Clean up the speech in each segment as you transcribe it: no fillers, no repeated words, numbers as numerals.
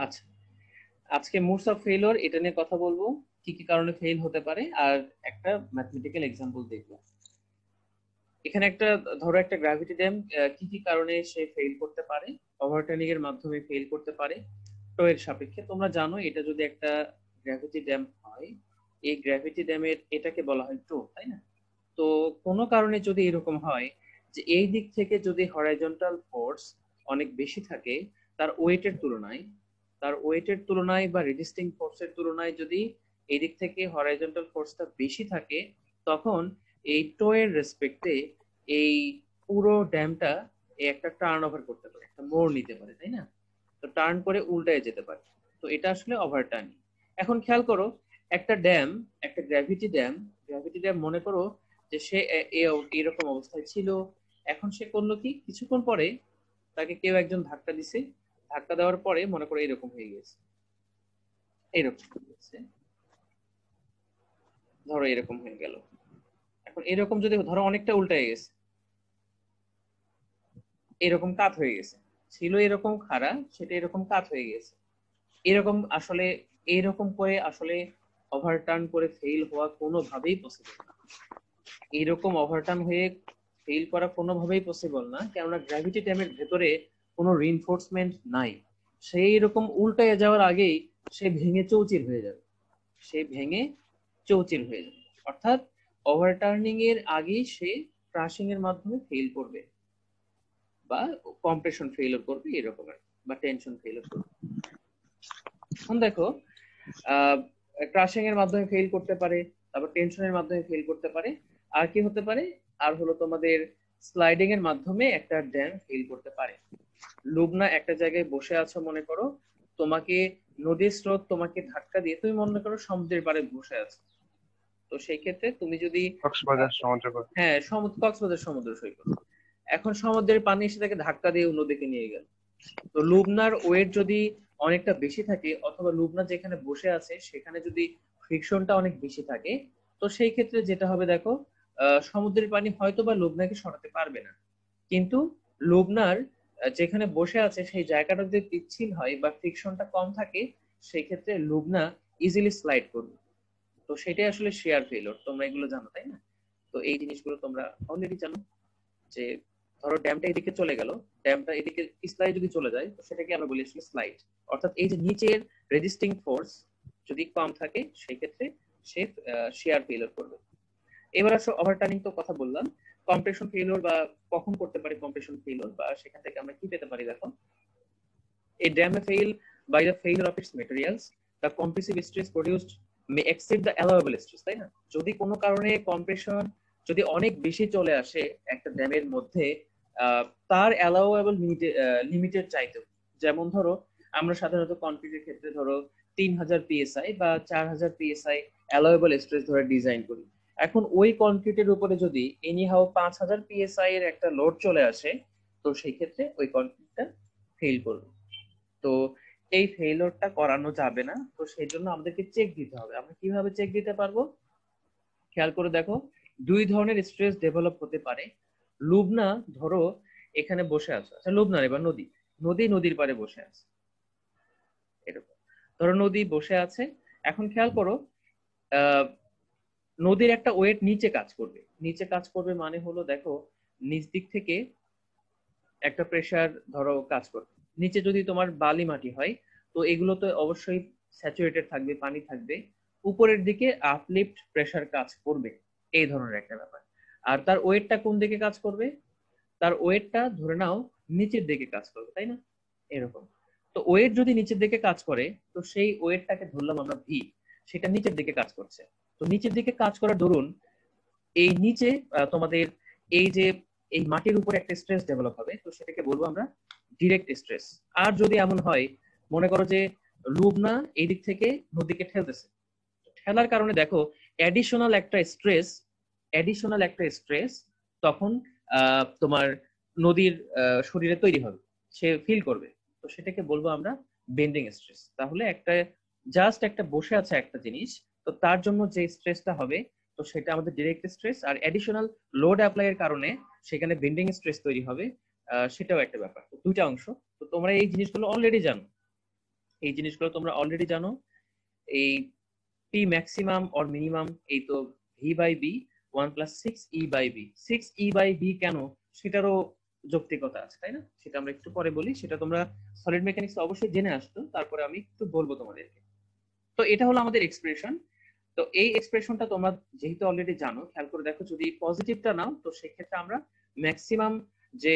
আচ্ছা, আজকে modes of failure এটা নিয়ে কথা বলবো, কি কি কারণে ফেল হতে পারে, আর একটা ম্যাথমেটিক্যাল এক্সাম্পল দেখবো। এখানে একটা ধরো একটা গ্র্যাভিটি ড্যাম, কি কি কারণে সে ফেল করতে পারে। ওভারটার্নিং এর মাধ্যমে ফেল করতে পারে টো এর সাপেক্ষে। তোমরা জানো এটা যদি একটা গ্র্যাভিটি ড্যাম হয়, এই গ্র্যাভিটি ড্যামের এটাকে বলা হয় টো, তাই না? তো কোনো কারণে যদি এরকম হয় যে এই দিক থেকে যদি হরাইজন্টাল ফোর্স অনেক বেশি থাকে তার ওয়েটের তুলনায়, বা রেজিস্টিং ফোর্সের তুলনায় যদি এই দিক থেকে হরাইজন্টাল ফোর্সটা বেশি থাকে, তখন এই টো এর রেসপেক্টে এই পুরো ড্যামটা একটা টার্ন ওভার করতে পারে, একটা মোড় নিতে পারে, তাই না? তো টার্ন করে উল্টায় যেতে পারে। তো এটা আসলে ওভারটার্নিং। এখন খেয়াল করো, একটা ড্যাম, একটা গ্র্যাভিটি ড্যাম মনে করো যে সে এরকম অবস্থায় ছিল। এখন সে করলো কি, কিছুক্ষণ পরে তাকে কেউ একজন ধাক্কা দিছে। ধাক্কা দেওয়ার পরে মনে করো এরকম হয়ে গেছে, এরকম হয়ে গেছে, ধরো এরকম হয়ে গেল। এখন এরকম যদি ধরো অনেকটা উল্টায় গেছে, এরকম কাত হয়ে গেছে, ছিল এরকম খাড়া, সেটা এরকম কাত হয়ে গেছে। এরকম আসলে এইরকম করে আসলে ওভারটার্ন করে ফেল হওয়া কোনোভাবেই পসিবল না। এইরকম ওভারটার্ন হয়ে ফেল করা কোনোভাবেই পসিবল না, কেননা গ্র্যাভিটি ড্যামের ভেতরে কোনো রিইনফোর্সমেন্ট নাই। সেই রকম উল্টায় যাওয়ার আগেই সে ভেঙে চৌচির হয়ে যাবে, সে ভেঙে চৌচির হয়ে যাবে। অর্থাৎ ওভারটার্নিং এর আগেই সে ক্রাশিং এর মাধ্যমে ফেল করবে, বা কম্প্রেশন ফেইলিওর করবে এরকম আর কি, বা টেনশন ফেইলিওর করবে। এখন দেখো, ক্রাশিং এর মাধ্যমে ফেল করতে পারে, তারপর টেনশনের মাধ্যমে ফেল করতে পারে। আর কি হতে পারে? আর হলো তোমাদের স্লাইডিং এর মাধ্যমে একটা ড্যাম ফেল করতে পারে। লুবনা একটা জায়গায় বসে আছো, মনে করো তোমাকে নদীর স্রোত তোমাকে ধাক্কা দিয়ে, তুমি মনে করো সমুদ্রের পাড়ে বসে আছো। তো সেই ক্ষেত্রে তুমি যদি কক্সবাজার সমুদ্র কূল। হ্যাঁ, কক্সবাজার সমুদ্র সৈকত, এখন সমুদ্রের পানি এসে তাকে ধাক্কা দিয়ে অন্যদিকে নিয়ে গেল। তো লুবনার ওয়েট যদি অনেকটা বেশি থাকে, অথবা লুবনা যেখানে বসে আছে সেখানে যদি ফ্রিকশনটা অনেক বেশি থাকে, তো সেই ক্ষেত্রে যেটা হবে দেখো, সমুদ্রের পানি হয়তো বা লুবনাকে সরাতে পারবে না। কিন্তু লুবনার যেখানে বসে আছে সেই জায়গাটা যদি পিচ্ছিল হয় বা ফ্রিকশনটা কম থাকে, সেই ক্ষেত্রে লুবনা ইজিলি স্লাইড করবে। তো সেটাই আসলে শেয়ার ফেলিওর। তোমরা এগুলো জানো, তাই না? তো এই জিনিসগুলো তোমরা অলরেডি জানো যে ধরো ড্যামটা এদিকে চলে গেল, ড্যামটা এদিকে পিছলায় যদি চলে যায়, তো সেটাকে আমরা বলি আসলে স্লাইড। অর্থাৎ এই যে নিচের রেজিস্টিং ফোর্স যদি কম থাকে, সেই ক্ষেত্রে সে শেয়ার ফেলিওর করবে। এবার আসো ওভারটার্নিং তো কথা বললাম, কম্প্রেশন ফেলিওর বা কখন করতে পারে কম্প্রেশন ফেলিওর, বা সেখান থেকে আমরা কি পেতে পারি দেখো। A dam may fail by the failure of its materials. The compressive stress produced may exceed the allowable stress, তাই না? যদি কোনো কারণে কম্প্রেশন যদি অনেক বেশি চলে আসে একটা ড্যামের মধ্যে, তার অ্যালাউয়েবল লিমিটেড চাইতে, যেমন ধরো আমরা সাধারণত কনক্রিটের ক্ষেত্রে ধরো 3000 psi বা 4000 psi অ্যালাউয়েবল স্ট্রেস ধরে ডিজাইন করি। এখন ওই কনক্রিটের উপরে যদি এনিহাও 5000 psi এর একটা লোড চলে আসে, তো সেই ক্ষেত্রে ওই কনক্রিটটা ফেল করবে। তো এই ফেইলিওরটা করানো যাবে না, তো সেই জন্য আমাদেরকে চেক দিতে হবে। আমরা কিভাবে চেক দিতে পারবো? খেয়াল করে দেখো, দুই ধরনের স্ট্রেস ডেভেলপ হতে পারে। লুবনা ধরো এখানে বসে আছে, আচ্ছা লুবনা এবার নদী, নদীর পাড়ে বসে আছে, এরকম ধরো নদী বসে আছে। এখন খেয়াল করো, আহ নদীর একটা ওয়েট নিচে কাজ করবে। নিচে কাজ করবে মানে হলো দেখো, নিচ দিক থেকে একটা প্রেসার ধরো কাজ করবে। নিচে যদি তোমার বালি মাটি হয়, তো এগুলো তো অবশ্যই স্যাচুরেটেড থাকবে, পানি থাকবে। উপরের দিকে আপলিফট প্রেসার কাজ করবে, এই ধরনের একটা ব্যাপার। আর তার ওয়েটটা কোন দিকে কাজ করবে? তার ওয়েটটা ধরে নাও নিচের দিকে কাজ করবে, তাই না? এরকম। তো ওয়েট যদি নিচের দিকে কাজ করে, তো সেই ওয়েটটাকে ধরলাম আমরা ভি, সেটা নিচের দিকে কাজ করছে। তো নিচের দিকে কাজ করার দরুন এই নিচে তোমাদের এই যে এই মাটির উপরে একটা স্ট্রেস ডেভেলপ হবে, তো সেটাকে বলবো আমরা ডিরেক্ট স্ট্রেস। আর যদি এমন হয়, মনে করো যে লুবনা এই দিক থেকে নদীকে ঠেলতেছে, ঠেলার কারণে দেখো অ্যাডিশনাল একটা স্ট্রেস তখন তোমার নদীর শরীরে তৈরি হবে, সে ফিল করবে। তো সেটাকে বলবো আমরা বেন্ডিং স্ট্রেস। তাহলে একটা জাস্ট একটা বসে আছে একটা জিনিস, তো তার জন্য যে স্ট্রেসটা হবে, তো সেটা আমাদের ডিরেক্ট স্ট্রেস। আর অ্যাডিশনাল লোড অ্যাপ্লাই এর কারণে সেখানে বেন্ডিং স্ট্রেস তৈরি হবে, সেটাও একটা ব্যাপার। তো দুইটা অংশ। তো তোমরা এই জিনিসগুলো অলরেডি জানো। এই জিনিসগুলো তোমরা অলরেডি জানো। এই পি ম্যাক্সিমাম অর মিনিমাম, এই তো V by B 1+6E/B। 6E/B কেন, সেটারও যৌক্তিকতা আছে, তাই না? সেটা আমরা একটু পরে বলি, সেটা তোমরা সলিড মেকানিক্স অবশ্যই জেনে আসতো, তারপরে আমি একটু বলবো তোমাদেরকে। তো এটা হলো আমাদের এক্সপ্রেশন। তো এই এক্সপ্রেশনটা তোমরা যেহেতু অলরেডি জানো, খেয়াল করে দেখো, যদি পজিটিভটা নাও তো সেক্ষেত্রে আমরা ম্যাক্সিমাম যে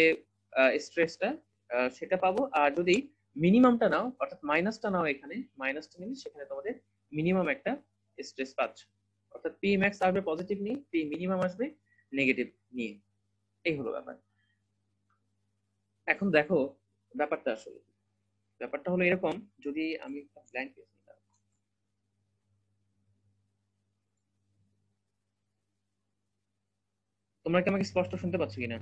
স্ট্রেসটা সেটা পাবো, আর যদি মিনিমামটা নাও অর্থাৎ মাইনাসটা নাও, এখানে মাইনাসটা নিলে সেখানে তোমাদের মিনিমাম একটা স্ট্রেস পাচ্ছ। অর্থাৎ পি ম্যাক্স আসবে পজিটিভ নিয়ে, পি মিনিমাম আসবে নেগেটিভ নিয়ে। এই হলো ব্যাপার। এখন দেখো ব্যাপারটা আসলে, ব্যাপারটা হলো এরকম, যদি আমি ব্ল্যাঙ্ক পেজ নিই, তোমরা কি আমাকে স্পষ্ট শুনতে পাচ্ছ কিনা?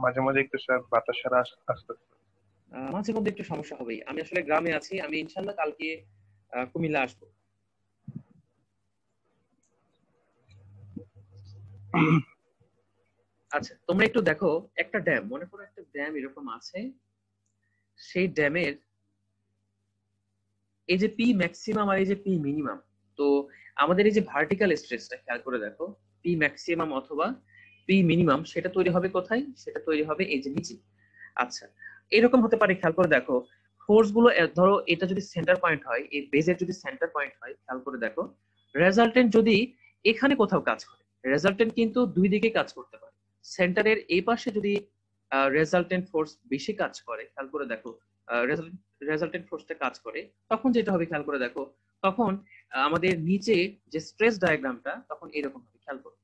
মাঝে মাঝে একটু স্যার বাতাসের আসতেছে। মাঝে মধ্যে একটু সমস্যা হবেই। আমি আসলে গ্রামে আছি, আমি ইনশাল্লাহ কালকে কুমিল্লা আসবো। আচ্ছা, তোমরা একটু দেখো, একটা ড্যাম, মনে করো একটা ড্যাম এরকম আছে, সেই ড্যামের এই যে পি ম্যাক্সিমাম আর এই যে পি মিনিমাম, তো আমাদের এই যে ভার্টিক্যাল স্ট্রেসটা খেয়াল করে দেখো, পি ম্যাক্সিমাম অথবা পি মিনিমাম সেটা তৈরি হবে কোথায়? সেটা তৈরি হবে এই যে নিচে। আচ্ছা, এরকম হতে পারে, খেয়াল করে দেখো, ফোর্স গুলো ধরো এটা যদি সেন্টার পয়েন্ট হয়, এই বেজের যদি সেন্টার পয়েন্ট হয়, খেয়াল করে দেখো, রেজাল্টেন্ট যদি এখানে কোথাও কাজ করে, রেজাল্টেন্ট কিন্তু দুই দিকে কাজ করতে পারে। সেন্টারের এই পাশে যদি রেজাল্টেন্ট ফোর্স বেশি কাজ করে, খেয়াল করে দেখো, রেজাল্টেন্ট ফোর্সটা কাজ করে, তখন যেটা হবে খেয়াল করে দেখো, তখন আমাদের নিচে যে স্ট্রেস ডায়াগ্রামটা তখন এরকম হবে। খেয়াল করো,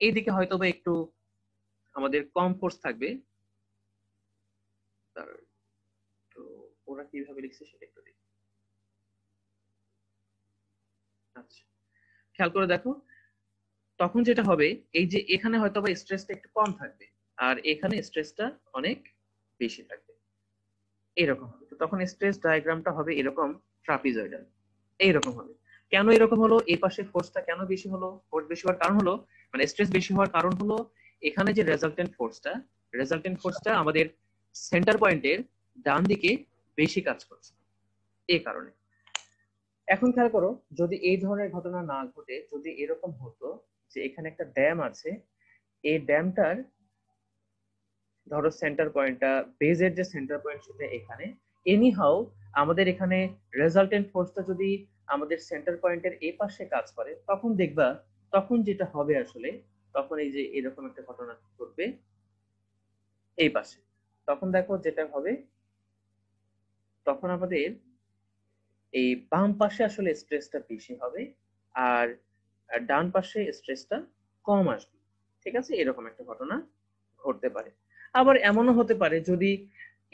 এইদিকে হয়তো বা একটু আমাদের কম ফোর্স থাকবে। তো ওরা কিভাবে লিখছে সেটা একটু দেখি। আচ্ছা, খেয়াল করে দেখো, তখন যেটা হবে, এই যে এখানে হয়তো বা স্ট্রেসটা একটু কম থাকবে, আর এখানে স্ট্রেসটা অনেক বেশি থাকবে, এরকম হবে। তো তখন স্ট্রেস ডায়াগ্রামটা হবে এরকম, ট্রাপিজয়েডাল এইরকম হবে। কেন এরকম হলো? এই পাশে ফোর্সটা কেন বেশি হলো? ফোর্স বেশি হওয়ার কারণ হলো, মানে স্ট্রেস বেশি হওয়ার কারণ হলো, এখানে যে রেজাল্টেন্ট ফোর্সটা আমাদের সেন্টার পয়েন্টের ডান দিকে বেশি কাজ করছে, এই কারণে। এখন খেয়াল করো, যদি এই ধরনের ঘটনা না ঘটে, যদি এরকম হতো যে এখানে একটা ড্যাম আছে, এই ড্যামটার ধরো সেন্টার পয়েন্টটা, বেজের যে সেন্টার পয়েন্ট সেটা এখানে, এনিহাউ আমাদের এখানে রেজাল্টেন্ট ফোর্সটা যদি আমাদের সেন্টার পয়েন্টের এই পাশে কাজ করে, তখন দেখবা, তখন যেটা হবে আসলে, তখন এই যে এরকম একটা ঘটনা ঘটবে এই পাশে। তখন দেখো যেটা হবে, তখন আমাদের এই বাম পাশে আসলে স্ট্রেসটা বেশি হবে, আর ডান পাশে স্ট্রেসটা কম আসবে। ঠিক আছে, এরকম একটা ঘটনা ঘটতে পারে। আবার এমনও হতে পারে, যদি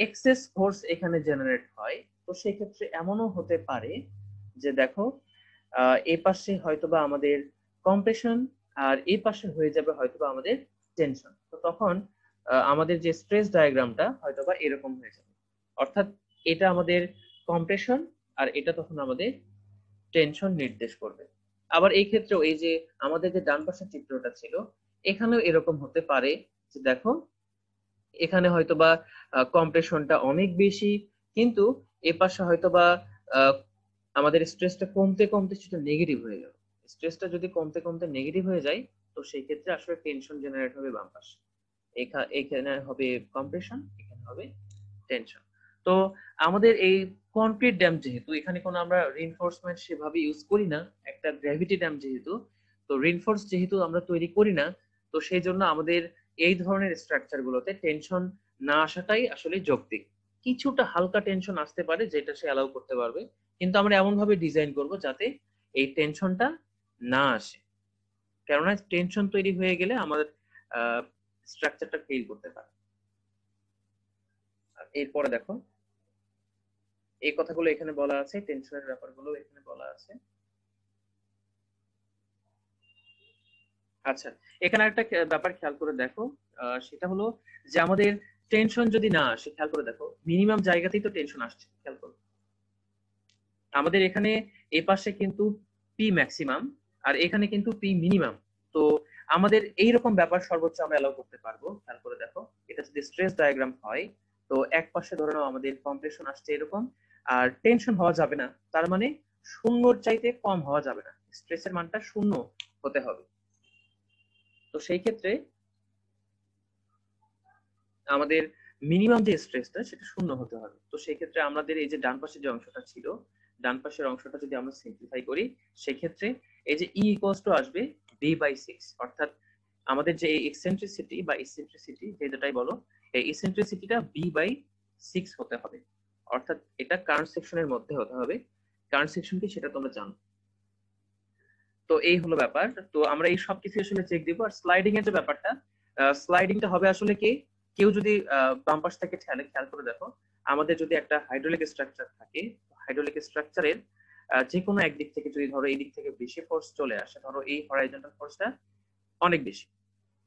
এক্সেস ফোর্স এখানে জেনারেট হয়, তো সেই ক্ষেত্রে এমনও হতে পারে যে দেখো, এই পাশে হয়তোবা আমাদের কম্প্রেশন, আর এই পাশে হয়ে যাবে হয়তোবা আমাদের টেনশন। তো তখন আমাদের যে স্ট্রেস ডায়াগ্রামটা হয়তোবা এরকম হয়ে যাবে, অর্থাৎ এটা আমাদের কম্প্রেশন, আর এটা তখন আমাদের টেনশন নির্দেশ করবে। আবার এই ক্ষেত্রেও এই যে আমাদের যে ডান পাশের চিত্রটা ছিল, এখানেও এরকম হতে পারে যে দেখো, এখানে হয়তোবা কম্প্রেশনটা অনেক বেশি, কিন্তু এ পাশে হয়তোবা আমাদের স্ট্রেসটা কমতে কমতে সেটা নেগেটিভ হয়ে গেল। স্ট্রেসটা যদি কমতে কমতে নেগেটিভ হয়ে যায়, তো সেই ক্ষেত্রে আসলে টেনশন জেনারেট হবে বাম পাশে। এখানে হবে কম্প্রেশন, এখানে হবে টেনশন। তো আমাদের এই কনক্রিট ড্যাম, যেহেতু এখানে কোনো আমরা রিইনফোর্সমেন্ট সেভাবে ইউজ করি না, একটা গ্র্যাভিটি ড্যাম যেহেতু, তো রিইনফোর্স যেহেতু আমরা তৈরি করি না, তো সেই জন্য আমাদের এই ধরনের স্ট্রাকচার গুলোতে টেনশন না আসাটাই আসলে যৌক্তিক। কিছুটা হালকা টেনশন আসতে পারে, যেটা সে অ্যালাউ করতে পারবে, কিন্তু আমরা এমন ভাবে ডিজাইন করব যাতে এই টেনশনটা না আসে, কেননা টেনশন তৈরি হয়ে গেলে আমাদের স্ট্রাকচারটা ফেল করতে পারে। এরপরে দেখো, এই কথাগুলো এখানে বলা আছে, টেনশনের ব্যাপারগুলো এখানে বলা আছে। আচ্ছা, এখানে একটা ব্যাপার খেয়াল করে দেখো, সেটা হলো যে আমাদের টেনশন যদি না আসে, খেয়াল করে দেখো, মিনিমাম জায়গাতেই তো টেনশন আসছে। খেয়াল করো, আমাদের এখানে এই পাশে কিন্তু পি ম্যাক্সিমাম, আর এখানে কিন্তু পি মিনিমাম। তো আমাদের এইরকম ব্যাপার সর্বোচ্চ আমরা অ্যালাউ করতে পারবো। খেয়াল করে দেখো, এটা যদি স্ট্রেস ডায়াগ্রাম হয়, তো এক পাশে ধরে নাও আমাদের কম্প্রেশন আসছে এরকম, আর টেনশন হওয়া যাবে না, তার মানে শূন্যর চাইতে কম হওয়া যাবে না, স্ট্রেসের মানটা শূন্য হতে হবে। তো সেই ক্ষেত্রে আমাদের মিনিমাম যে স্ট্রেসটা সেটা শূন্য হতে হবে। তো সেই ক্ষেত্রে আমাদের এই যে ডান পাশে যে অংশটা ছিল, ডান পাশের অংশটা যদি আমরা সিম্পলিফাই করি, সেক্ষেত্রে এই যে ই ইকুয়ালস টু আসবে b/6, অর্থাৎ আমাদের যে এক্সেন্ট্রিসিটি বা ইসেন্ট্রিসিটি যেটাই বলো, এই ইসেন্ট্রিসিটিটা b/6 হতে হবে, অর্থাৎ এটা কারেন্ট সেকশনের মধ্যে হতে হবে। কারেন্ট সেকশন কি সেটা তোমরা জানো। তো এই হলো ব্যাপার। তো আমরা এই সব কিছু আসলে চেক দিব। আর স্লাইডিং এর যে ব্যাপারটা, স্লাইডিংটা হবে আসলে কি, কেউ যদি বাম পাশ থেকে খেয়াল করে দেখো, আমাদের যদি একটা হাইড্রোলিক স্ট্রাকচার থাকে, হাইড্রোলিক স্ট্রাকচারের যে কোনো একদিক থেকে যদি ধরো এই দিক থেকে বেশি ফোর্স চলে আসে, ধরো এই হরাইজন্টাল ফোর্সটা অনেক বেশি,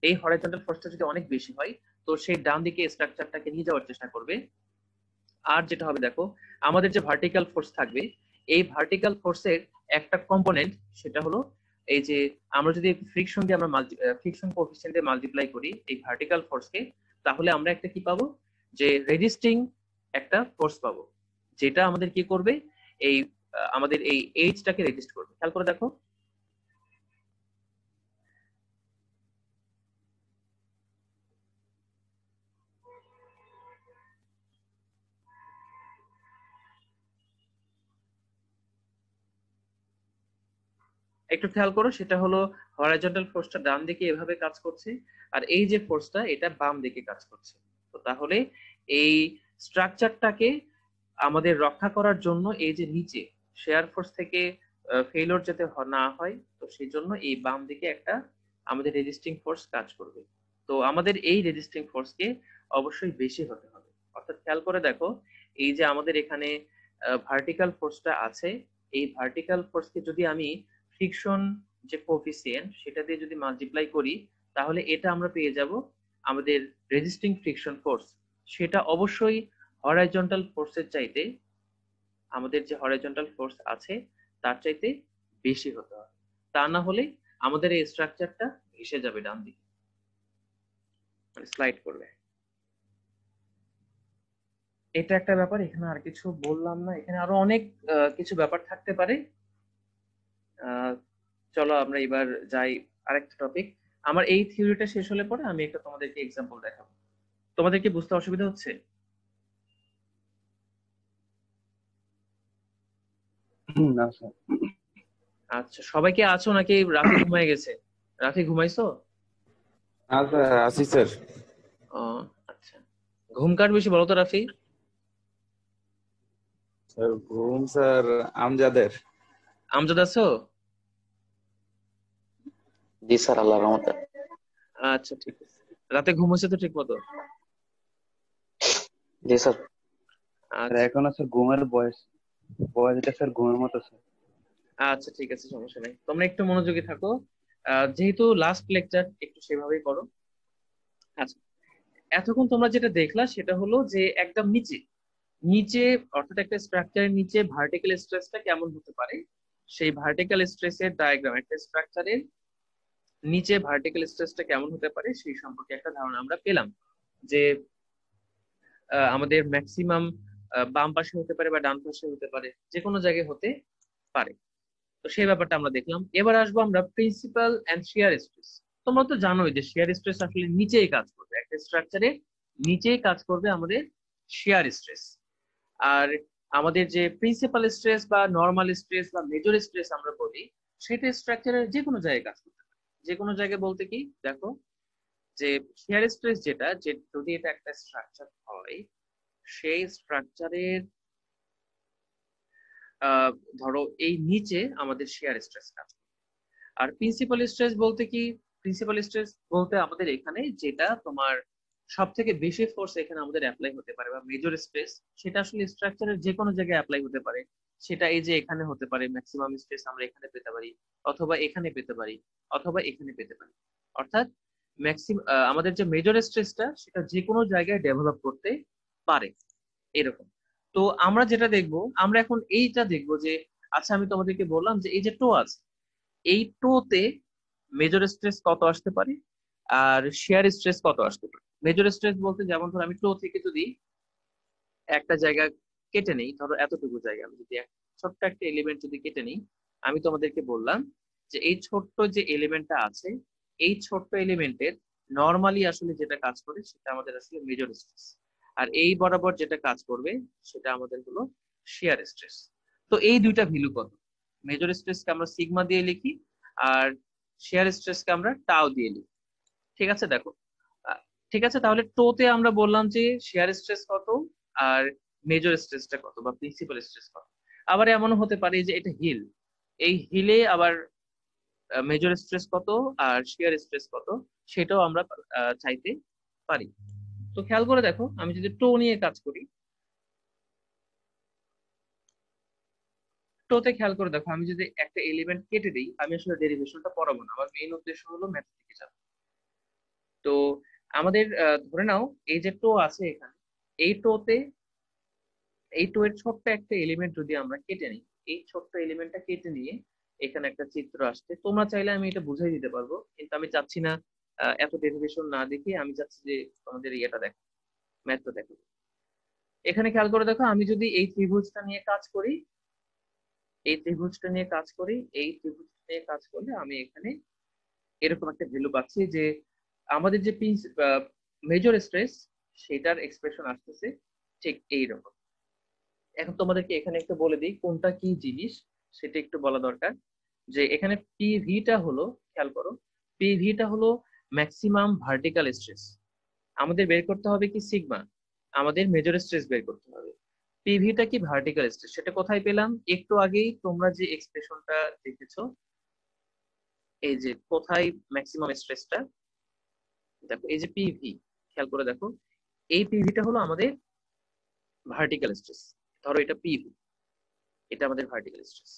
এই হরাইজন্টাল ফোর্সটা যদি অনেক বেশি হয়, তো সেই ডান দিকে স্ট্রাকচারটাকে নিয়ে যাওয়ার চেষ্টা করবে। আর যেটা হবে দেখো, আমাদের যে ভার্টিক্যাল ফোর্স থাকবে, এই ভার্টিক্যাল ফোর্সের একটা কম্পোনেন্ট, সেটা হলো এই যে আমরা যদি ফ্রিকশন দিয়ে আমরা ফ্রিকশন কোএফিসিয়েন্ট দিয়ে মাল্টিপ্লাই করি এই ভার্টিক্যাল ফোর্সকে, তাহলে আমরা একটা কি পাবো, যে রেজিস্টিং একটা ফোর্স পাবো, যেটা আমাদের কি করবে, এই আমাদের এই এইচটাকে রেজিস্ট করবে। খেয়াল করে দেখো, একটু খেয়াল করো, সেটা হলো হরাইজন্টাল ফোর্সটা ডান দিকে এভাবে কাজ করছে, আর এই যে ফোর্সটা এটা বাম দিকে কাজ করছে। তো তাহলে এই স্ট্রাকচারটাকে আমাদের রক্ষা করার জন্য এই যে নিচে শেয়ার ফোর্স থেকে ফেইলিওর যাতে না হয়, তো সেই জন্য এই বাম দিকে একটা আমাদের রেজিস্টিং ফোর্স কাজ করবে। তো আমাদের এই রেজিস্টিং ফোর্সকে অবশ্যই বেশি হতে হবে। অর্থাৎ খেয়াল করে দেখো, এই যে আমাদের এখানে ভার্টিক্যাল ফোর্সটা আছে, এই ভার্টিক্যাল ফোর্সকে যদি আমি ফ্রিকশন যে কোএফিসিয়েন্ট সেটা দিয়ে যদি মাল্টিপ্লাই করি, তাহলে এটা আমরা পেয়ে যাব আমাদের রেজিস্টিং ফ্রিকশন ফোর্স। সেটা অবশ্যই হরাইজন্টাল ফোর্সের চাইতে, আমাদের যে হরাইজন্টাল ফোর্স আছে তার চাইতে বেশি হতে হবে, তা না হলে আমাদের এই স্ট্রাকচারটা ভেসে যাবে ডান দিকে, মানে স্লাইড করবে। এটা একটা ব্যাপার, এখানে আর কিছু বললাম না, এখানে আরো অনেক কিছু ব্যাপার থাকতে পারে। চলো আমরা এবার যাই আরেকটা টপিক। আমার এই থিওরিটা শেষ হলে পরে আমি একটা তোমাদেরকে এক্সাম্পল দেখাবো। তোমাদের কি বুঝতে অসুবিধা হচ্ছে? না স্যার। আচ্ছা, সবাই কি আছো নাকি রাফি ঘুমায় গেছে? রাফি ঘুমাইছো? আচ্ছা আছি স্যার। ও আচ্ছা, ঘুম কার বেশি বলো তো রাফি? স্যার ঘুম স্যার আমজাদের। আমজাদ আছো? জি স্যার, আল্লাহর রহমতে। আচ্ছা ঠিক আছে, রাতে ঘুম হচ্ছে তো ঠিক মতো? জি স্যার। স্যার এখন স্যার ঘুমের বয়স, এটা স্যার ঘুমের মতো স্যার। আচ্ছা ঠিক আছে, সমস্যা নেই, তোমরা একটু মনোযোগী থাকো। যেহেতু লাস্ট লেকচার, একটু সেভাবেই করো। আচ্ছা, এতক্ষণ তোমরা যেটা দেখলা সেটা হলো যে একদম নিচে নিচে অর্থাৎ একটা স্ট্রাকচারের নিচে ভার্টিক্যাল স্ট্রেসটা কেমন হতে পারে, সেই ভার্টিক্যাল স্ট্রেসের ডায়াগ্রাম, একটা স্ট্রাকচারের নিচে ভার্টিক্যাল স্ট্রেসটা কেমন হতে পারে সেই সম্পর্কে একটা ধারণা আমরা পেলাম, যে আমাদের ম্যাক্সিমাম বাম পাশে হতে পারে বা ডান পাশে হতে পারে, যে কোনো জায়গায় হতে পারে। তো সেই ব্যাপারটা আমরা দেখলাম। এবার আসবো আমরা প্রিন্সিপাল এন্ড শিয়ার স্ট্রেস। তোমরা তো জানোই যে শিয়ার স্ট্রেস আসলে নিচেই কাজ করবে, একটা স্ট্রাকচারে নিচেই কাজ করবে আমাদের শিয়ার স্ট্রেস। আর আমাদের যে প্রিন্সিপাল স্ট্রেস বা নর্মাল স্ট্রেস বা মেজর স্ট্রেস আমরা বলি, সেটা স্ট্রাকচারের যে কোনো জায়গায় কাজ করতে পারে। যে কোনো জায়গায় বলতে কি দেখো, যে শিয়ার স্ট্রেস যেটা, যে যদি এটা একটা স্ট্রাকচার হয়, সেই স্ট্রাকচারের ধরো এই নিচে আমাদের শিয়ার স্ট্রেস কাজ করে। আর প্রিন্সিপাল স্ট্রেস বলতে কি, প্রিন্সিপাল স্ট্রেস বলতে আমাদের এখানে যেটা তোমার সব থেকে বেশি ফোর্স এখানে আমাদের অ্যাপ্লাই হতে পারে, বা মেজর স্ট্রেস, সেটা আসলে স্ট্রাকচারের যে কোনো জায়গায় অ্যাপ্লাই হতে পারে। সেটা এই যে এখানে হতে পারে, ম্যাক্সিমাম স্ট্রেস আমরা এখানে পেতে পারি, অথবা এখানে পেতে পারি, অথবা এখানে পেতে পারি। অর্থাৎ ম্যাক্সিমাম আমাদের যে মেজর স্ট্রেসটা সেটা যে কোনো জায়গায় ডেভেলপ করতে পারে, এরকম। তো আমরা যেটা দেখবো, আমরা এখন এইটা দেখবো যে, আচ্ছা আমি তোমাদেরকে বললাম যে এই যে টো আছে, এই টোতে মেজর স্ট্রেস কত আসতে পারে আর শিয়ার স্ট্রেস কত আসতে পারে। মেজর স্ট্রেস বলতে যেমন ধর আমি টো থেকে যদি একটা জায়গা কেটে নেই, ধরো এতটুকু জায়গা, আমি যদি ছোট্ট একটা এলিমেন্ট যদি কেটে নিই, আমি তোমাদেরকে বললাম যে এই ছোট্ট যে এলিমেন্টটা আছে, এই ছোট্ট এলিমেন্টের নর্মালি আসলে যেটা কাজ করে সেটা আমাদের আসলে মেজর স্ট্রেস, আর এই বরাবর যেটা কাজ করবে সেটা আমাদের হলো শিয়ার স্ট্রেস। তো এই দুইটা ভ্যালু কত? মেজর স্ট্রেসকে আমরা সিগমা দিয়ে লিখি, আর শিয়ার স্ট্রেসকে আমরা টাও দিয়ে লিখি। ঠিক আছে, দেখো আহ, ঠিক আছে, তাহলে টোতে আমরা বললাম যে শিয়ার স্ট্রেস কত আর মেজর স্ট্রেসটা কত বা প্রিন্সিপাল স্ট্রেস কত। আবার এমনও হতে পারে যে এটা হিল, এই হিলে আবার মেজর স্ট্রেস কত আর শিয়ার স্ট্রেস কত সেটাও আমরা চাইতে পারি। তো খেয়াল করে দেখো, আমি যদি টো নিয়ে কাজ করি, টোতে খেয়াল করে দেখো, আমি যদি একটা এলিমেন্ট কেটে দিই, আমি আসলে ডেরিভেশনটা পড়াবো না, আমার মেইন উদ্দেশ্য হলো ম্যাথ থেকে যাওয়া। তো আমাদের ধরে নাও এই যে টো আছে এখানে, এই টোতে, এই টো এর ছোট্ট একটা এলিমেন্ট যদি আমরা কেটে নিই, এই ছোট্ট এলিমেন্টটা কেটে নিয়ে এখানে একটা চিত্র আসছে, তোমরা চাইলে আমি এটা বুঝাই দিতে পারবো, কিন্তু আমি চাচ্ছি না এত ডেরিভেশন না দেখে, আমি চাচ্ছি যে তোমাদের ইয়েটা দেখো, ম্যাথটা দেখো। এখানে খেয়াল করে দেখো, আমি যদি এই ত্রিভুজটা নিয়ে কাজ করি, এই ত্রিভুজটা নিয়ে কাজ করি, এই ত্রিভুজটা নিয়ে কাজ করলে আমি এখানে এরকম একটা ভ্যালু পাচ্ছি যে আমাদের যে মেজর স্ট্রেস সেটার এক্সপ্রেশন আসতেছে ঠিক এইরকম। এখন তোমাদেরকে এখানে একটু বলে দিই কোনটা কি জিনিস, সেটা একটু বলা দরকার। যে এখানে পিভিটা হলো, খেয়াল করো, পিভিটা হলো ম্যাক্সিমাম ভার্টিক্যাল স্ট্রেস। আমাদের বের করতে হবে কি সিগমা, আমাদের মেজর স্ট্রেস বের করতে হবে। পিভিটা কি ভার্টিক্যাল স্ট্রেস, সেটা কোথায় পেলাম? একটু আগেই তোমরা যে এক্সপ্রেশনটা দেখেছো, এই যে কোথায় ম্যাক্সিমাম স্ট্রেসটা, দেখো এই যে পিভি, খেয়াল করে দেখো, এই পিভিটা হলো আমাদের ভার্টিক্যাল স্ট্রেস। ধরো এটা পিভি, এটা আমাদের ভার্টিক্যাল স্ট্রেস।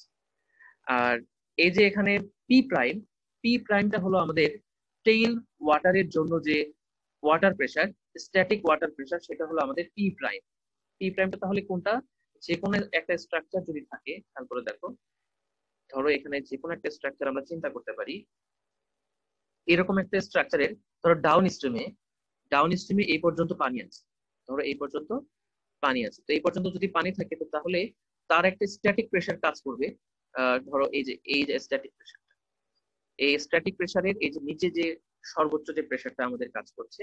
আর এই যে এখানে পি প্রাইম, পি প্রাইমটা হলো আমাদের টেইল ওয়াটারের জন্য যে water pressure, static water pressure, সেটা হলো আমাদের পি প্রাইম। পি প্রাইমটা তাহলে কোনটা? যে কোনো একটা স্ট্রাকচার যদি থাকে, খেয়াল করে দেখো, ধরো এখানে যে কোনো একটা স্ট্রাকচার আমরা চিন্তা করতে পারি, এরকম একটা স্ট্রাকচারের, ধরো ডাউন স্ট্রিমে এই পর্যন্ত পানি আছে, ধরো এই পর্যন্ত পানি আছে, তো এই পর্যন্ত যদি পানি থাকে তো তাহলে তার একটা স্ট্যাটিক প্রেসার কাজ করবে। ধরো এই যে স্ট্যাটিক প্রেসার, এই স্ট্যাটিক প্রেসারের এই যে নিচে যে সর্বোচ্চ যে প্রেসারটা আমাদের কাজ করছে,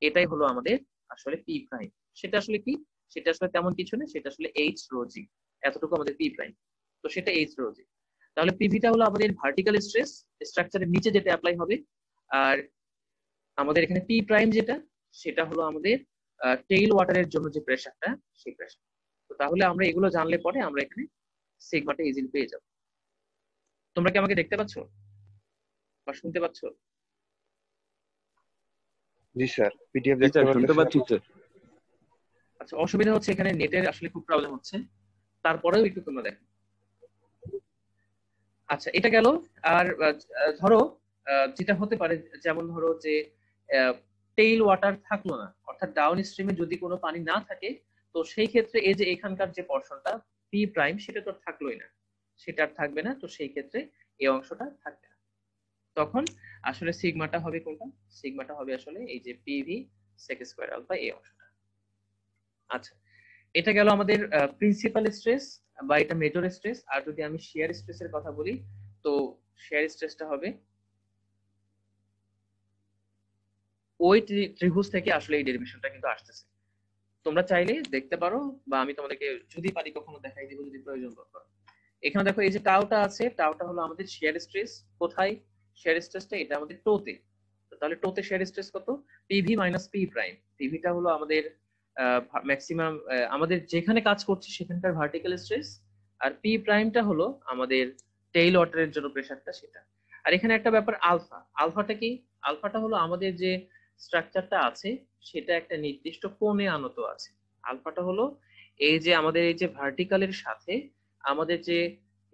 এটাই হলো আমাদের আসলে পি প্রাইম। সেটা আসলে কি? সেটা আসলে তেমন কিছু না, সেটা আসলে এইচ রোজি, এতটুকু আমাদের পি প্রাইম। তো সেটা এইচ রোজি। তাহলে পিভিটা হলো আমাদের ভার্টিক্যাল স্ট্রেস, স্ট্রাকচারের নিচে যেটা অ্যাপ্লাই হবে। আর আমাদের এখানে পি প্রাইম যেটা, সেটা হলো আমাদের টেইল ওয়াটারের জন্য যে প্রেসারটা, সেই প্রেসার। তো তাহলে আমরা এগুলো জানলে পরে আমরা এখানে সিগমাটা ইজিলি পেয়ে যাব। তোমরা কি আমাকে দেখতে পাচ্ছ বা শুনতে পাচ্ছ? জি স্যার, পিডিএফ জি দেখতে স্যার, শুনতে পারতেছি পাচ্ছি স্যার। আচ্ছা, অসুবিধা হচ্ছে এখানে নেটের আসলে খুব প্রবলেম হচ্ছে, তারপরেও একটু তোমরা দেখো। আচ্ছা, এটা গেল। আর ধরো যেটা হতে পারে, যেমন ধরো যে টেইল ওয়াটার থাকলো না, অর্থাৎ ডাউন স্ট্রিমে যদি কোনো পানি না থাকে, তো সেই ক্ষেত্রে এই যে এখানকার যে পর্শনটা পি প্রাইম, সেটা তো থাকলোই না, সেটা আর থাকবে না, তো সেই ক্ষেত্রে এই অংশটা থাকবে না। তখন আসলে সিগমাটা হবে কোনটা? সিগমাটা হবে আসলে এই যে পিভি সেক স্কয়ার আলফা, এই অংশটা। আচ্ছা, এটা গেল আমাদের প্রিন্সিপাল স্ট্রেস বা এটা মেজর স্ট্রেস। আর যদি আমি শিয়ার স্ট্রেসের কথা বলি, তো শিয়ার স্ট্রেসটা হবে ওই ত্রিভুজ থেকে আসলে এই ডেরিভেশনটা কিন্তু আসতেছে। তোমরা চাইলে দেখতে পারো, বা আমি তোমাদেরকে যদি পারি কখনো দেখাই দিব যদি প্রয়োজন বোধ করো। এখানে দেখো এই যে টাউটা আছে, টাউটা হলো আমাদের শিয়ার স্ট্রেস। কোথায় শিয়ার স্ট্রেসটা? এটা আমাদের টোতে। তাহলে টোতে শিয়ার স্ট্রেস কত? PV minus P prime. পিভিটা হলো আমাদের ম্যাক্সিমাম, আমাদের যেখানে কাজ করছে সেখানকার ভার্টিক্যাল স্ট্রেস, আর পি প্রাইমটা হলো আমাদের টেইল ওয়াটারের জন্য প্রেসারটা, সেটা। আর এখানে একটা ব্যাপার আলফা, আলফাটা কি? আলফাটা হলো আমাদের যে স্ট্রাকচারটা আছে সেটা একটা নির্দিষ্ট কোণে আনত আছে। আলফাটা হলো এই যে আমাদের এই যে ভার্টিক্যালের সাথে আমাদের যে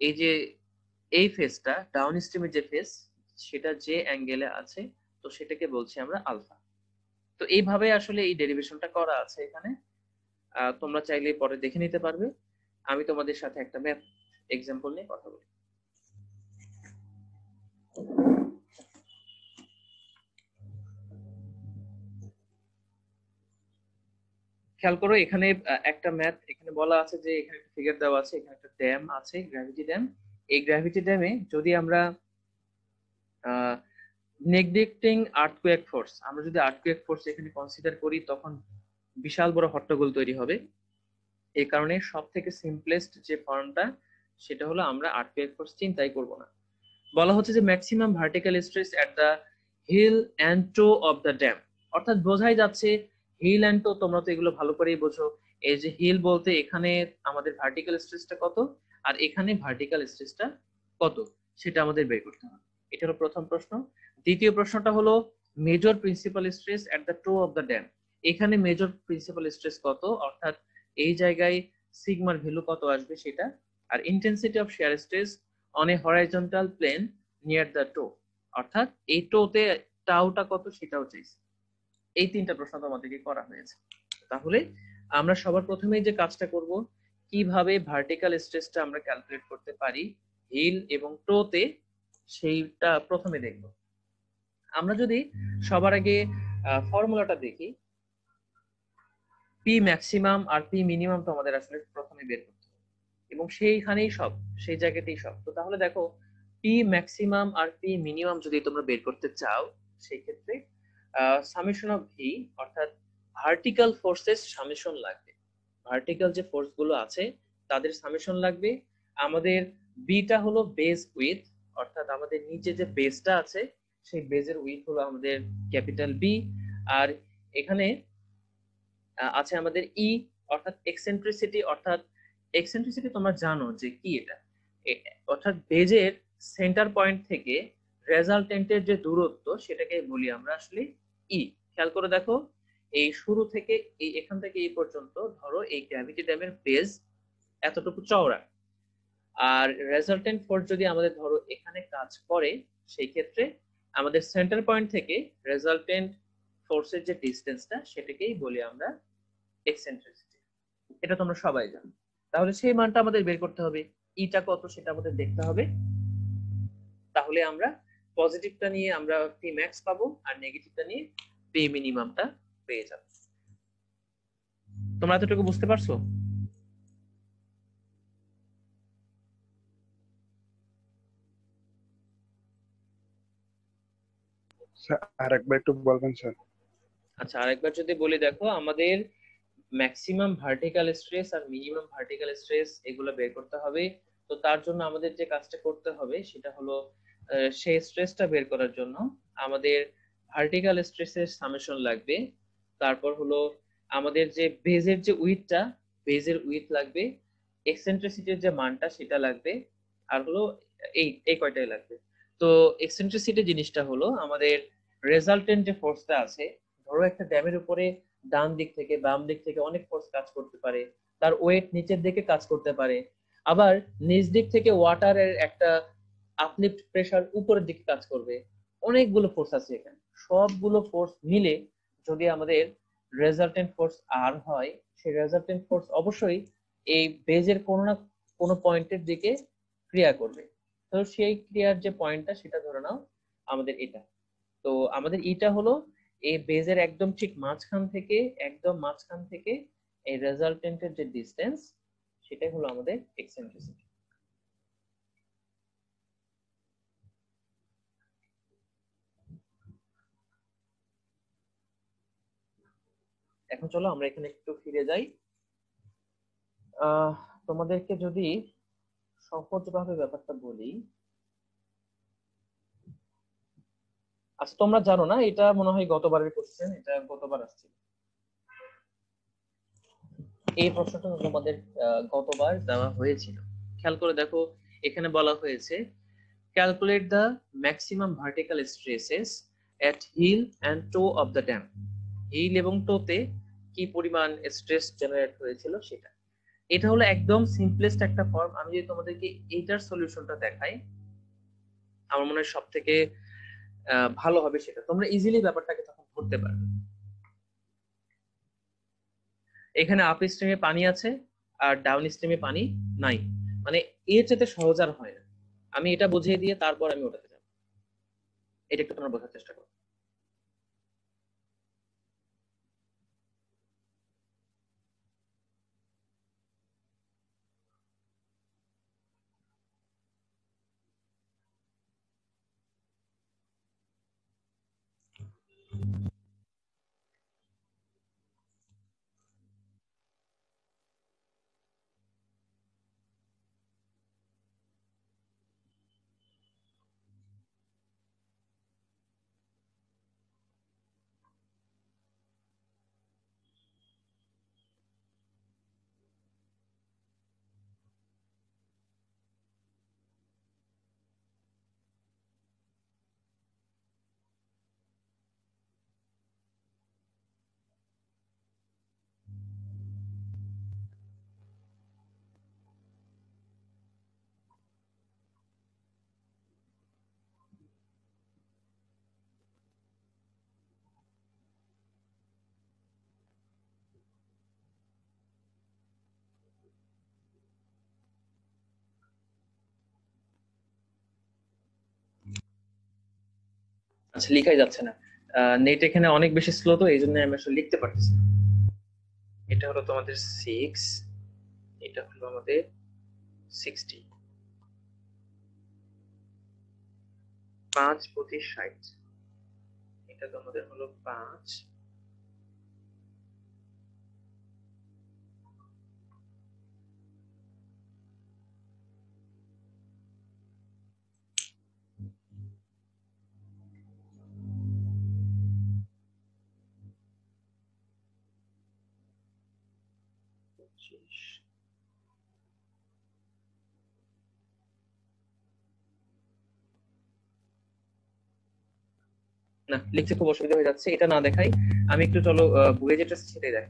এই যে এই ফেসটা ডাউন স্ট্রিমের যে ফেস, সেটা যে অ্যাঙ্গেলে আছে, তো সেটাকে বলছি আমরা আলফা। তো এইভাবে আসলে এই ডেরিভেশনটা করা আছে এখানে। তোমরা চাইলে পরে দেখে নিতে পারবে। আমি তোমাদের সাথে একটা ম্যাথ এক্সাম্পল নিয়ে কথা বলি। খেয়াল করো এখানে একটা ম্যাথ এখানে বলা আছে যে এখানে একটা ফিগার দেওয়া আছে, এখানে একটা ড্যাম আছে, গ্র্যাভিটি ড্যাম। এই গ্র্যাভিটি ড্যামে যদি আমরা নেগলেক্টিং আর্থকোয়েক ফোর্স, আমরা যদি আর্থকোয়েক ফোর্স এখানে কনসিডার করি তখন বিশাল বড় হট্টগোল তৈরি হবে। এই কারণে সব থেকে সিম্পলেস্ট যে ফর্মটা সেটা হলো আমরা আর্থকোয়েক ফোর্স চিন্তাই করব না। বলা হচ্ছে যে maximum vertical stress at the heel and toe of the dam, অর্থাৎ বোঝাই যাচ্ছে হিল অ্যান্ড টো, তোমরা তো এগুলো ভালো করেই বোঝো। এই যে হিল বলতে এখানে আমাদের ভার্টিক্যাল স্ট্রেসটা কত আর এখানে ভার্টিক্যাল স্ট্রেসটা কত সেটা আমাদের বের করতে হবে। এটা হলো প্রথম প্রশ্ন। দ্বিতীয় প্রশ্নটা হলো major principal stress at the toe of the dam, এখানে মেজর প্রিন্সিপাল স্ট্রেস কত, অর্থাৎ এই জায়গায় সিগমার ভ্যালু কত আসবে সেটা। আর intensity of shear stress on a horizontal plane near the toe, অর্থাৎ এই টোতে টাউটা কত সেটাও চাইছে। এই তিনটা প্রশ্ন তোমাদেরকে করা হয়েছে। তাহলে আমরা সবার প্রথমেই যে কাজটা করব, কিভাবে ভার্টিক্যাল স্ট্রেসটা আমরা ক্যালকুলেট করতে পারি হিল এবং টোতে, সেইটা প্রথমে দেখব। আমরা যদি সবার আগে ফর্মুলাটা দেখি, পি ম্যাক্সিমাম আর পি মিনিমাম তো আমাদের আসলে প্রথমে বের করতে হবে এবং সেইখানেই সব, সেই জায়গাতেই সব। তো তাহলে দেখো পি ম্যাক্সিমাম আর পি মিনিমাম যদি তোমরা বের করতে চাও, সেই ক্ষেত্রে সামেশন অফ ভি অর্থাৎ ভার্টিক্যাল ফোর্সেস সামেশন লাগবে। ভার্টিক্যাল যে ফোর্স গুলো আছে তাদের সামেশন লাগবে। আমাদের বিটা হলো বেজ উইথ, অর্থাৎ আমাদের নিচে যে বেজটা আছে সেই বেজের উইথ হলো আমাদের ক্যাপিটাল বি। আর এখানে আছে আমাদের ই অর্থাৎ এক্সেন্ট্রিসিটি, অর্থাৎ এক্সেন্ট্রিসিটি তোমরা জানো যে কি এটা, অর্থাৎ বেজের সেন্টার পয়েন্ট থেকে রেজাল্টেন্টের যে দূরত্ব সেটাকে বলি আমরা আসলে ই। খেয়াল করে দেখো এই শুরু থেকে এই এখান থেকে এই পর্যন্ত ধরো এই গ্র্যাভিটি ড্যামের বেজ এতটুকু চওড়া, আর রেজাল্টেন্ট ফোর্স যদি আমাদের ধরো এখানে কাজ করে, সেই ক্ষেত্রে আমাদের সেন্টার পয়েন্ট থেকে রেজাল্টেন্ট ফোর্সের যে ডিসটেন্সটা সেটাকেই বলি আমরা এক্সেন্ট্রিসিটি। এটা তোমরা সবাই জানো। তাহলে সেই মানটা আমাদের বের করতে হবে, ইটা কত সেটা আমাদের দেখতে হবে। তাহলে আমরা পজিটিভটা নিয়ে আমরা পি ম্যাক্স পাবো আর নেগেটিভটা নিয়ে পি মিনিমামটা পেয়ে যাবো। তোমরা এতটুকু বুঝতে পারছো? স্যার আরেকবার একটু বলবেন স্যার? আচ্ছা, আরেকবার যদি বলি, দেখো আমাদের ম্যাক্সিমাম ভার্টিক্যাল স্ট্রেস আর মিনিমাম ভার্টিক্যাল স্ট্রেস এগুলো বের করতে হবে। তো তার জন্য আমাদের যে কাজটা করতে হবে সেটা হলো সেই স্ট্রেসটা বের করার জন্য আমাদের ভার্টিক্যাল স্ট্রেসের সামেশন লাগবে। তারপর হলো আমাদের যে বেজের যে উইথটা, বেজের উইথ লাগবে, এক্সেন্ট্রিসিটির যে মানটা সেটা লাগবে, আর হলো এই এই কয়টাই লাগবে। তো এক্সেন্ট্রিসিটি জিনিসটা হলো আমাদের রেজাল্টেন্ট যে ফোর্সটা আছে, ধরো একটা ড্যামের উপরে ডান দিক থেকে বাম দিক থেকে অনেক ফোর্স কাজ করতে পারে, তার ওয়েট নিচের দিকে কাজ করতে পারে, আবার নিচ দিক থেকে ওয়াটারের একটা আপলিফট প্রেসার উপরের দিকে কাজ করবে। অনেকগুলো ফোর্স আছে এখানে, সবগুলো ফোর্স মিলে যদি আমাদের রেজাল্টেন্ট ফোর্স আর হয়, সেই রেজাল্টেন্ট ফোর্স অবশ্যই এই বেজের কোনো না কোনো পয়েন্টের দিকে ক্রিয়া করবে। তো সেই ক্রিয়ার যে পয়েন্টটা সেটা ধরে নাও আমাদের এটা। তো আমাদের এটা হলো এই বেজের একদম ঠিক মাঝখান থেকে এই রেজাল্টেন্টের যে ডিসটেন্স সেটাই হলো আমাদের এক্সেন্ট্রিসিটি। এখন চলো আমরা এখানে একটু ফিরে যাই। তোমাদেরকে যদি সহজভাবে ব্যাপারটা বলি, আচ্ছা তোমরা জানো না, এটা মনে হয় গতবারের কোশ্চেন, এটা গতবার আসছে এই প্রশ্নটা তোমাদের গতবার দেওয়া হয়েছিল। খেয়াল করে দেখো এখানে বলা হয়েছে calculate the maximum vertical stresses at heel and toe of the dam. Heel এবং টোতে কি পরিমাণ স্ট্রেস জেনারেট হয়েছিল সেটা। এটা হলো একদম সিম্পলেস্ট একটা ফর্ম। আমি যদি তোমাদেরকে এইটার সলিউশনটা দেখাই, আমার মনে হয় সব থেকে ভালো হবে, সেটা তোমরা ইজিলি ব্যাপারটাকে তখন ধরতে পারবে। এখানে আপ স্ট্রিমে পানি আছে আর ডাউন স্ট্রিমে পানি নাই, মানে এর চেয়ে সহজ আর হয় না। আমি এটা বুঝিয়ে দিয়ে তারপর আমি ওটাতে যাব, এটা একটু তোমরা বোঝার চেষ্টা করো। আচ্ছা, লিখাই যাচ্ছে না। নেট এখানে অনেক বেশি স্লো, তো এই জন্য আমি আসলে লিখতে পারতেছি না। এটা হলো তোমাদের 6, এটা হলো আমাদের 60, 5/60, এটা তোমাদের হলো 5, না লিখতে খুব অসুবিধা হয়ে যাচ্ছে, এটা না দেখাই আমি একটু, চলো বইয়ে যেটা আছে সেটাই দেখ।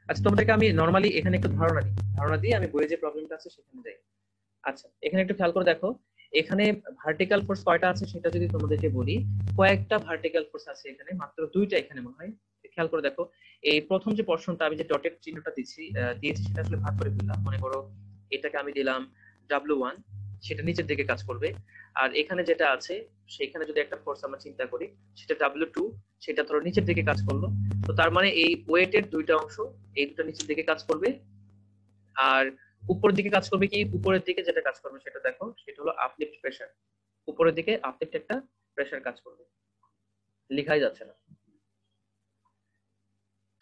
আচ্ছা, তোমাদেরকে আমি নরমালি এখানে একটু ধারণা দিয়ে আমি বইয়ে যে প্রবলেমটা আছে সেখানে যাই। আচ্ছা, এখানে একটু খেয়াল করে দেখো, এখানে ভার্টিক্যাল ফোর্স কয়টা আছে সেটা যদি তোমাদেরকে বলি, কয়েকটা ভার্টিক্যাল ফোর্স আছে এখানে, মাত্র 2টা এখানে মনে হয়। খেয়াল করে দেখো, এই প্রথম যে পোরশনটা আমি যে ডটেড চিহ্নটা দিয়েছি সেটা আসলে ভাগ করে ফেললাম। মনে করো এটাকে আমি দিলাম W1, সেটা নিচের দিকে কাজ করবে। আর এখানে যেটা আছে সেখানে যদি একটা ফোর্স আমরা চিন্তা করি, সেটা W2, সেটা ধরো নিচের দিকে কাজ করলো। তো তার মানে এই ওয়েটের দুইটা অংশ, এই দুটো নিচের দিকে কাজ করবে। আর উপরের দিকে কাজ করবে কি, উপরের দিকে যেটা কাজ করবে সেটা দেখো, সেটা হলো আপলিফট প্রেসার। উপরের দিকে আপলিফট একটা প্রেসার কাজ করবে, লেখাই যাচ্ছে না।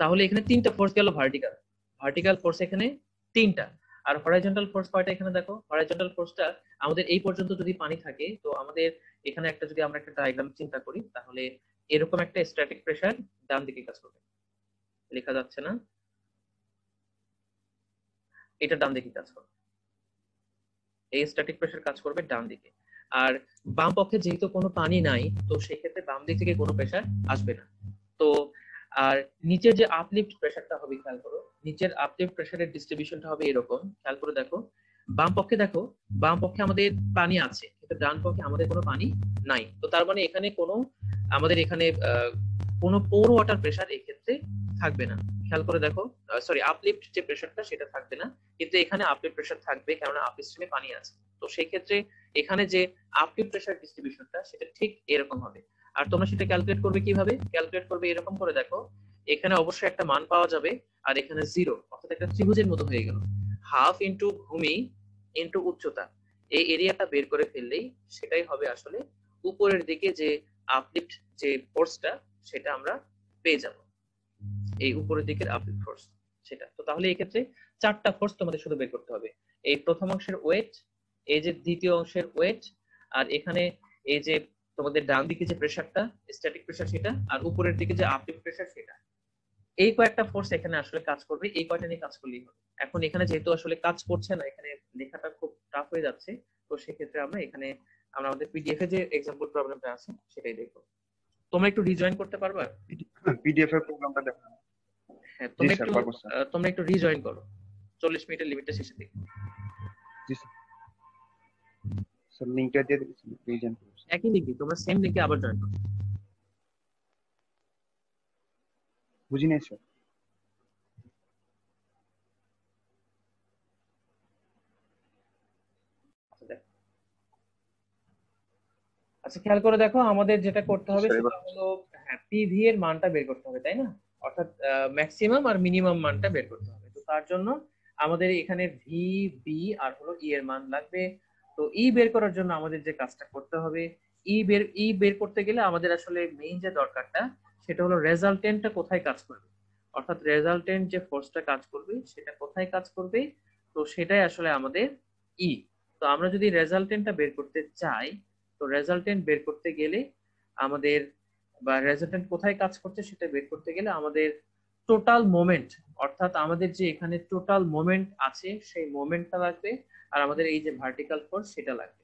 তাহলে এখানে 3টা ফোর্স গেল ভার্টিক্যাল, ফোর্স এখানে 3টা। আর হরাইজন্টাল ফোর্স কয়টা এখানে দেখো, হরাইজন্টাল ফোর্সটা আমাদের এই পর্যন্ত যদি পানি থাকে, তো আমাদের এখানে একটা, যদি আমরা একটা ডায়াগ্রাম চিন্তা করি, তাহলে এরকম একটা স্ট্যাটিক প্রেসার ডান দিকে কাজ করবে, লেখা যাচ্ছে না, এটা ডান দিকে কাজ করবে, এই স্ট্যাটিক প্রেসার কাজ করবে ডান দিকে। আর বাম পক্ষে যেহেতু কোনো পানি নাই, তো সেক্ষেত্রে বাম দিক থেকে কোনো প্রেসার আসবে না। তো আর নিচের যে আপলিফট প্রেসারটা হবে, খেয়াল করো, নিচের আপলিফট প্রেসারের ডিস্ট্রিবিউশনটা হবে এরকম, খেয়াল করে দেখো। বাম পক্ষে দেখো, বাম পক্ষে আমাদের পানি আছে, কিন্তু ডান পক্ষে আমাদের কোনো পানি নাই। তো তার মানে এখানে কোনো, আমাদের এখানে কোনো পোর ওয়াটার প্রেসার এই ক্ষেত্রে থাকবে না। খেয়াল করে দেখো, সরি, আপলিফট যে প্রেসারটা সেটা থাকবে না, কিন্তু এখানে আপলিফট প্রেসার থাকবে, কারণ আপস্ট্রিমে পানি আছে। তো সেই ক্ষেত্রে এখানে যে আপলিফট প্রেসার ডিস্ট্রিবিউশনটা সেটা ঠিক এরকম হবে। আর তোমরা সেটা ক্যালকুলেট করবে কিভাবে, ক্যালকুলেট করবে এরকম করে দেখো, এখানে অবশ্যই একটা মান পাওয়া যাবে, আর এখানে 0, অর্থাৎ একটা ত্রিভুজের মতো হয়ে গেল। হাফ ইন্টু ভূমি ইন্টু উচ্চতা, এই এরিয়াটা বের করে ফেললেই সেটাই হবে আসলে উপরের দিকে যে আপলিফট যে ফোর্সটা, সেটা আমরা পেয়ে যাব, এই উপরের দিকের আপলিফট ফোর্স সেটা। তো তাহলে এই ক্ষেত্রে 4টা ফোর্স তোমাদের শুধু বের করতে হবে, এই প্রথম অংশের ওয়েট, এই যে দ্বিতীয় অংশের ওয়েট, আর এখানে এই যে তোমাদের ডান দিকে যে প্রেসারটা, স্ট্যাটিক প্রেসার সেটা, আর উপরের দিকে যে আপলিফট প্রেসার সেটা। এই কয়েকটা ফোর্স এখানে আসলে কাজ করবে, এই কয়টা নিয়ে কাজ করলেই হবে। এখন এখানে যেহেতু আসলে কাজ করছে না, এখানে লেখাটা খুব টাফ হয়ে যাচ্ছে, তো সেক্ষেত্রে আমরা এখানে আমাদের পিডিএফ এ যে এক্সাম্পল প্রবলেমটা আছে সেটাই দেখবো। তোমরা একটু রিজয়েন করতে পারবা? পিডিএফ এর প্রোগ্রামটা দেখো। হ্যাঁ, জি স্যার, পারবো স্যার। তোমরা একটু রিজয়েন করো, 40 মিনিটের লিমিটটা শেষে দিকে। জি স্যার। স্যার লিংকটা দিয়ে দিচ্ছি, রিজন। একই লিঙ্কে, তোমরা সেম লিঙ্কে আবার জয়েন করো। বুঝি নাই স্যার। আচ্ছা, খেয়াল করে দেখো, আমাদের যেটা করতে হবে স্যার, এবার সেটা হলো, হ্যাঁ, পিভি এর মানটা বের করতে হবে, তাই না? অর্থাৎ ম্যাক্সিমাম আর মিনিমাম মানটা বের করতে হবে। তো তার জন্য আমাদের এখানে ভি, বি আর হলো ই এর মান লাগবে। তো ই বের করার জন্য আমাদের যে কাজটা করতে হবে, ই বের করতে গেলে আমাদের আসলে মেইন যে দরকারটা, সেটা হলো রেজাল্টেন্টটা কোথায় কাজ করবে, অর্থাৎ রেজাল্টেন্ট যে ফোর্সটা কাজ করবে সেটা কোথায় কাজ করবে, তো সেটাই আসলে আমাদের ই। তো আমরা যদি রেজাল্টেন্টটা বের করতে চাই, তো রেজাল্টেন্ট বের করতে গেলে আমাদের, বা রেজাল্টেন্ট কোথায় কাজ করছে সেটা বের করতে গেলে আমাদের টোটাল মোমেন্ট, অর্থাৎ আমাদের যে এখানে টোটাল মোমেন্ট আছে সেই মোমেন্টটা লাগবে, আর আমাদের এই যে ভার্টিক্যাল ফোর্স সেটা লাগবে।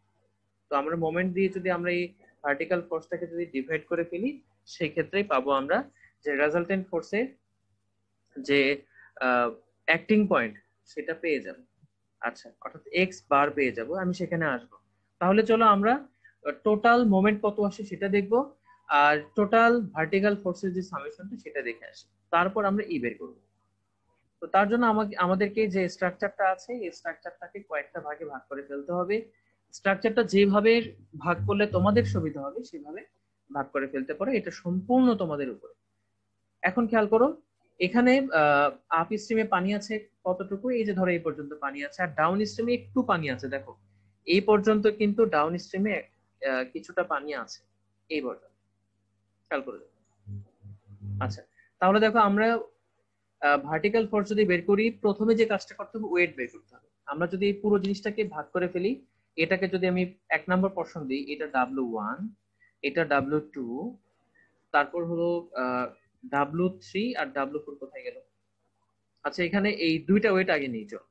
তো আমরা মোমেন্ট দিয়ে যদি আমরা এই ভার্টিক্যাল ফোর্সটাকে যদি ডিভাইড করে ফেলি, সেই ক্ষেত্রেই পাবো আমরা যে রেজাল্টেন্ট ফোর্সের যে অ্যাক্টিং পয়েন্ট সেটা পেয়ে যাব। আচ্ছা, অর্থাৎ এক্স বার পেয়ে যাব, আমি সেখানে আসবো। তাহলে চলো আমরা টোটাল মোমেন্ট কত আসে সেটা দেখবো, আর টোটাল ভার্টিক্যাল ফোর্সের যে সামেশনটা সেটা দেখে আসি, তারপর আমরা ই বের করবো। তো তার জন্য আমাদেরকে যে স্ট্রাকচারটা আছে, এই স্ট্রাকচারটাকে কয়েকটা ভাগে ভাগ করে ফেলতে হবে। স্ট্রাকচারটা যেভাবে ভাগ করলে তোমাদের সুবিধা হবে সেভাবে ভাগ করে ফেলতে পারো, এটা সম্পূর্ণ তোমাদের উপরে। এখন খেয়াল করো, এখানে আপ স্ট্রিমে পানি আছে কতটুকু, এই যে ধরো এই পর্যন্ত পানি আছে, আর ডাউন স্ট্রিমে একটু পানি আছে। দেখো এই পর্যন্ত কিন্তু ডাউন স্ট্রিমে কিছুটা পানি আছে, এই পর্যন্ত খেয়াল করে দেখো। আচ্ছা, তাহলে দেখো আমরা ভার্টিক্যাল ফোর্স যদি বের করি, প্রথমে যে কাজটা করতে হবে ওয়েট বের করতে হবে। আমরা যদি এই পুরো জিনিসটাকে ভাগ করে ফেলি, এটাকে যদি আমি 1 নম্বর পোরশন দিই, এটা W1, এটা W2, তারপর হলো W3 আর W4 কোথায় গেল? আচ্ছা, এখানে এই দুইটা ওয়েট আগে নিয়ে যাও,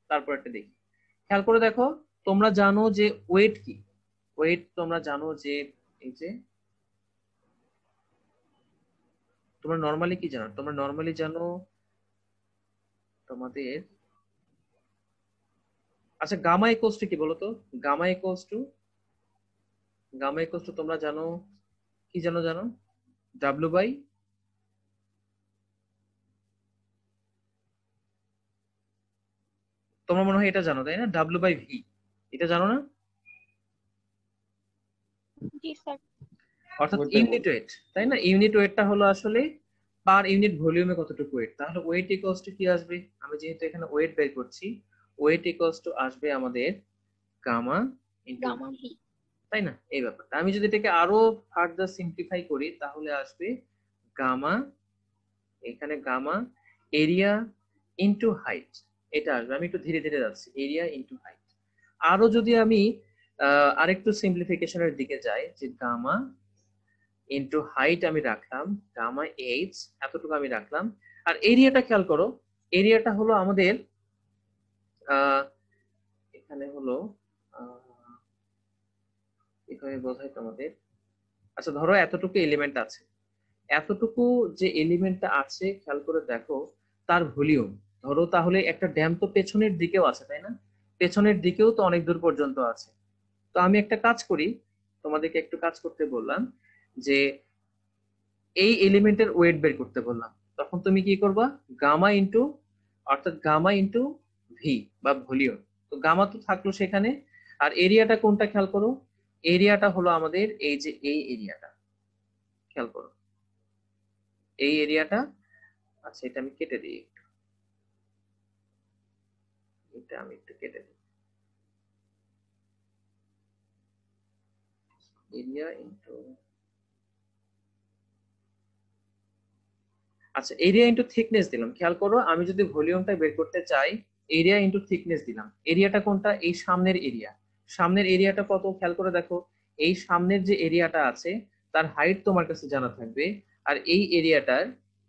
তারপর একটা দেখি। খেয়াল করে দেখো, তোমরা জানো যে ওয়েট কি? ওয়েট তোমরা জানো যে এই যে তোমরা নরমালি কি জানো? তোমরা নরমালি জানো তোমাদের, আচ্ছা গামা ইকুয়ালস টু কি বলো তো? গামা ইকুয়ালস টু তোমরা জানো কি? জানো ডাব্লিউ বাই, তোমরা মনে হয় এটা জানো তাই না? ডাব্লিউ বাই ভি, এটা জানো না? জি স্যার। অর্থাৎ ওইটাই ইউনিট ওয়েট, তাই না? ইউনিট ওয়েটটা হলো আসলে পার ইউনিট ভলিউমে কতটুকু ওয়েট। তাহলে ওয়েট ইকুয়ালস টু কি আসবে? আমি যেহেতু এখানে ওয়েট বের করছি, ওয়েট ইকুয়ালস টু আসবে আমাদের গামা ইনটু, গামা ভি। তাই না? এই ব্যাপারটা আমি যদি এটাকে আরো ফার্দার সিম্পলিফাই করি, তাহলে আসবে গামা, এখানে গামা এরিয়া ইনটু হাইট, এটা আসবে। আমি একটু ধীরে ধীরে যাচ্ছি, এরিয়া ইনটু হাইট। আরো যদি আমি আরেকটু সিম্পলিফিকেশনের দিকে যাই, যে গামা ইনটু হাইট আমি রাখলাম, গামা এইচ এতটুকু আমি রাখলাম। আর এরিয়াটা খেয়াল করো, এরিয়াটা হলো আমাদের এখানে হলো এখানে বোঝাই তোমাদের। আচ্ছা ধরো এতটুকু এলিমেন্ট আছে, এতটুকু যে এলিমেন্টটা আছে খেয়াল করে দেখো তার ভলিউম। ধরো তাহলে একটা ড্যাম তো পেছনের দিকেও আছে, তাই না? পেছনের দিকেও তো অনেক দূর পর্যন্ত আছে। তো আমি একটা কাজ করি, তোমাদেরকে একটু কাজ করতে বললাম, যে এই এলিমেন্টের ওয়েট বের করতে বললাম, তখন তুমি কি করবা? গামা ইনটু, অর্থাৎ গামা ইনটু ভি বা ভলিউম। তো গামা তো থাকলো সেখানে, আর এরিয়াটা কোনটা খেয়াল করো, এরিয়াটা হলো আমাদের এই যে এই এরিয়াটা, খেয়াল করো এই এরিয়াটা। আচ্ছা এটা আমি কেটে দিই, এটা আমি একটু কেটে দিই, এরিয়া ইনটু, আচ্ছা এরিয়া ইনটু থিকনেস দিলাম। খেয়াল করো আমি যদি ভলিউমটা বের করতে চাই, এরিয়া ইনটু থিকনেস দিলাম। এরিয়াটা কোনটা? এই সামনের এরিয়া। সামনের এরিয়াটা কত খেয়াল করে দেখো, এই সামনের যে এরিয়াটা আছে তার হাইট তোমার কাছে জানা থাকবে, আর এই এরিয়াটার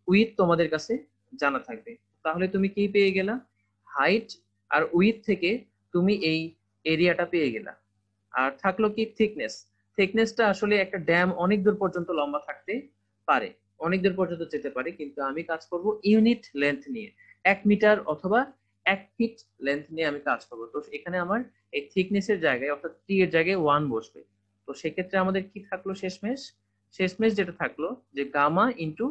উইথ তোমাদের কাছে জানা থাকবে। তাহলে তুমি কি পেয়ে গেলা? হাইট আর উইথ থেকে তুমি এই এরিয়াটা পেয়ে গেলা। আর থাকলো কি? থিকনেস। থিকনেসটা আসলে একটা ড্যাম অনেক দূর পর্যন্ত লম্বা থাকতে পারে, অনেক দূর পর্যন্ত যেতে পারে, কিন্তু আমি কাজ করব ইউনিট লেন্থ নিয়ে, 1 মিটার অথবা 1 ফিট লেন্থ নিয়ে আমি কাজ করব। তো এখানে আমার এই থিকনেসের জায়গায় অর্থাৎ টি এর জায়গায় 1 বসবে। তো সেক্ষেত্রে আমাদের কি থাকলো শেষমেশ যেটা থাকলো, যে গামা ইনটু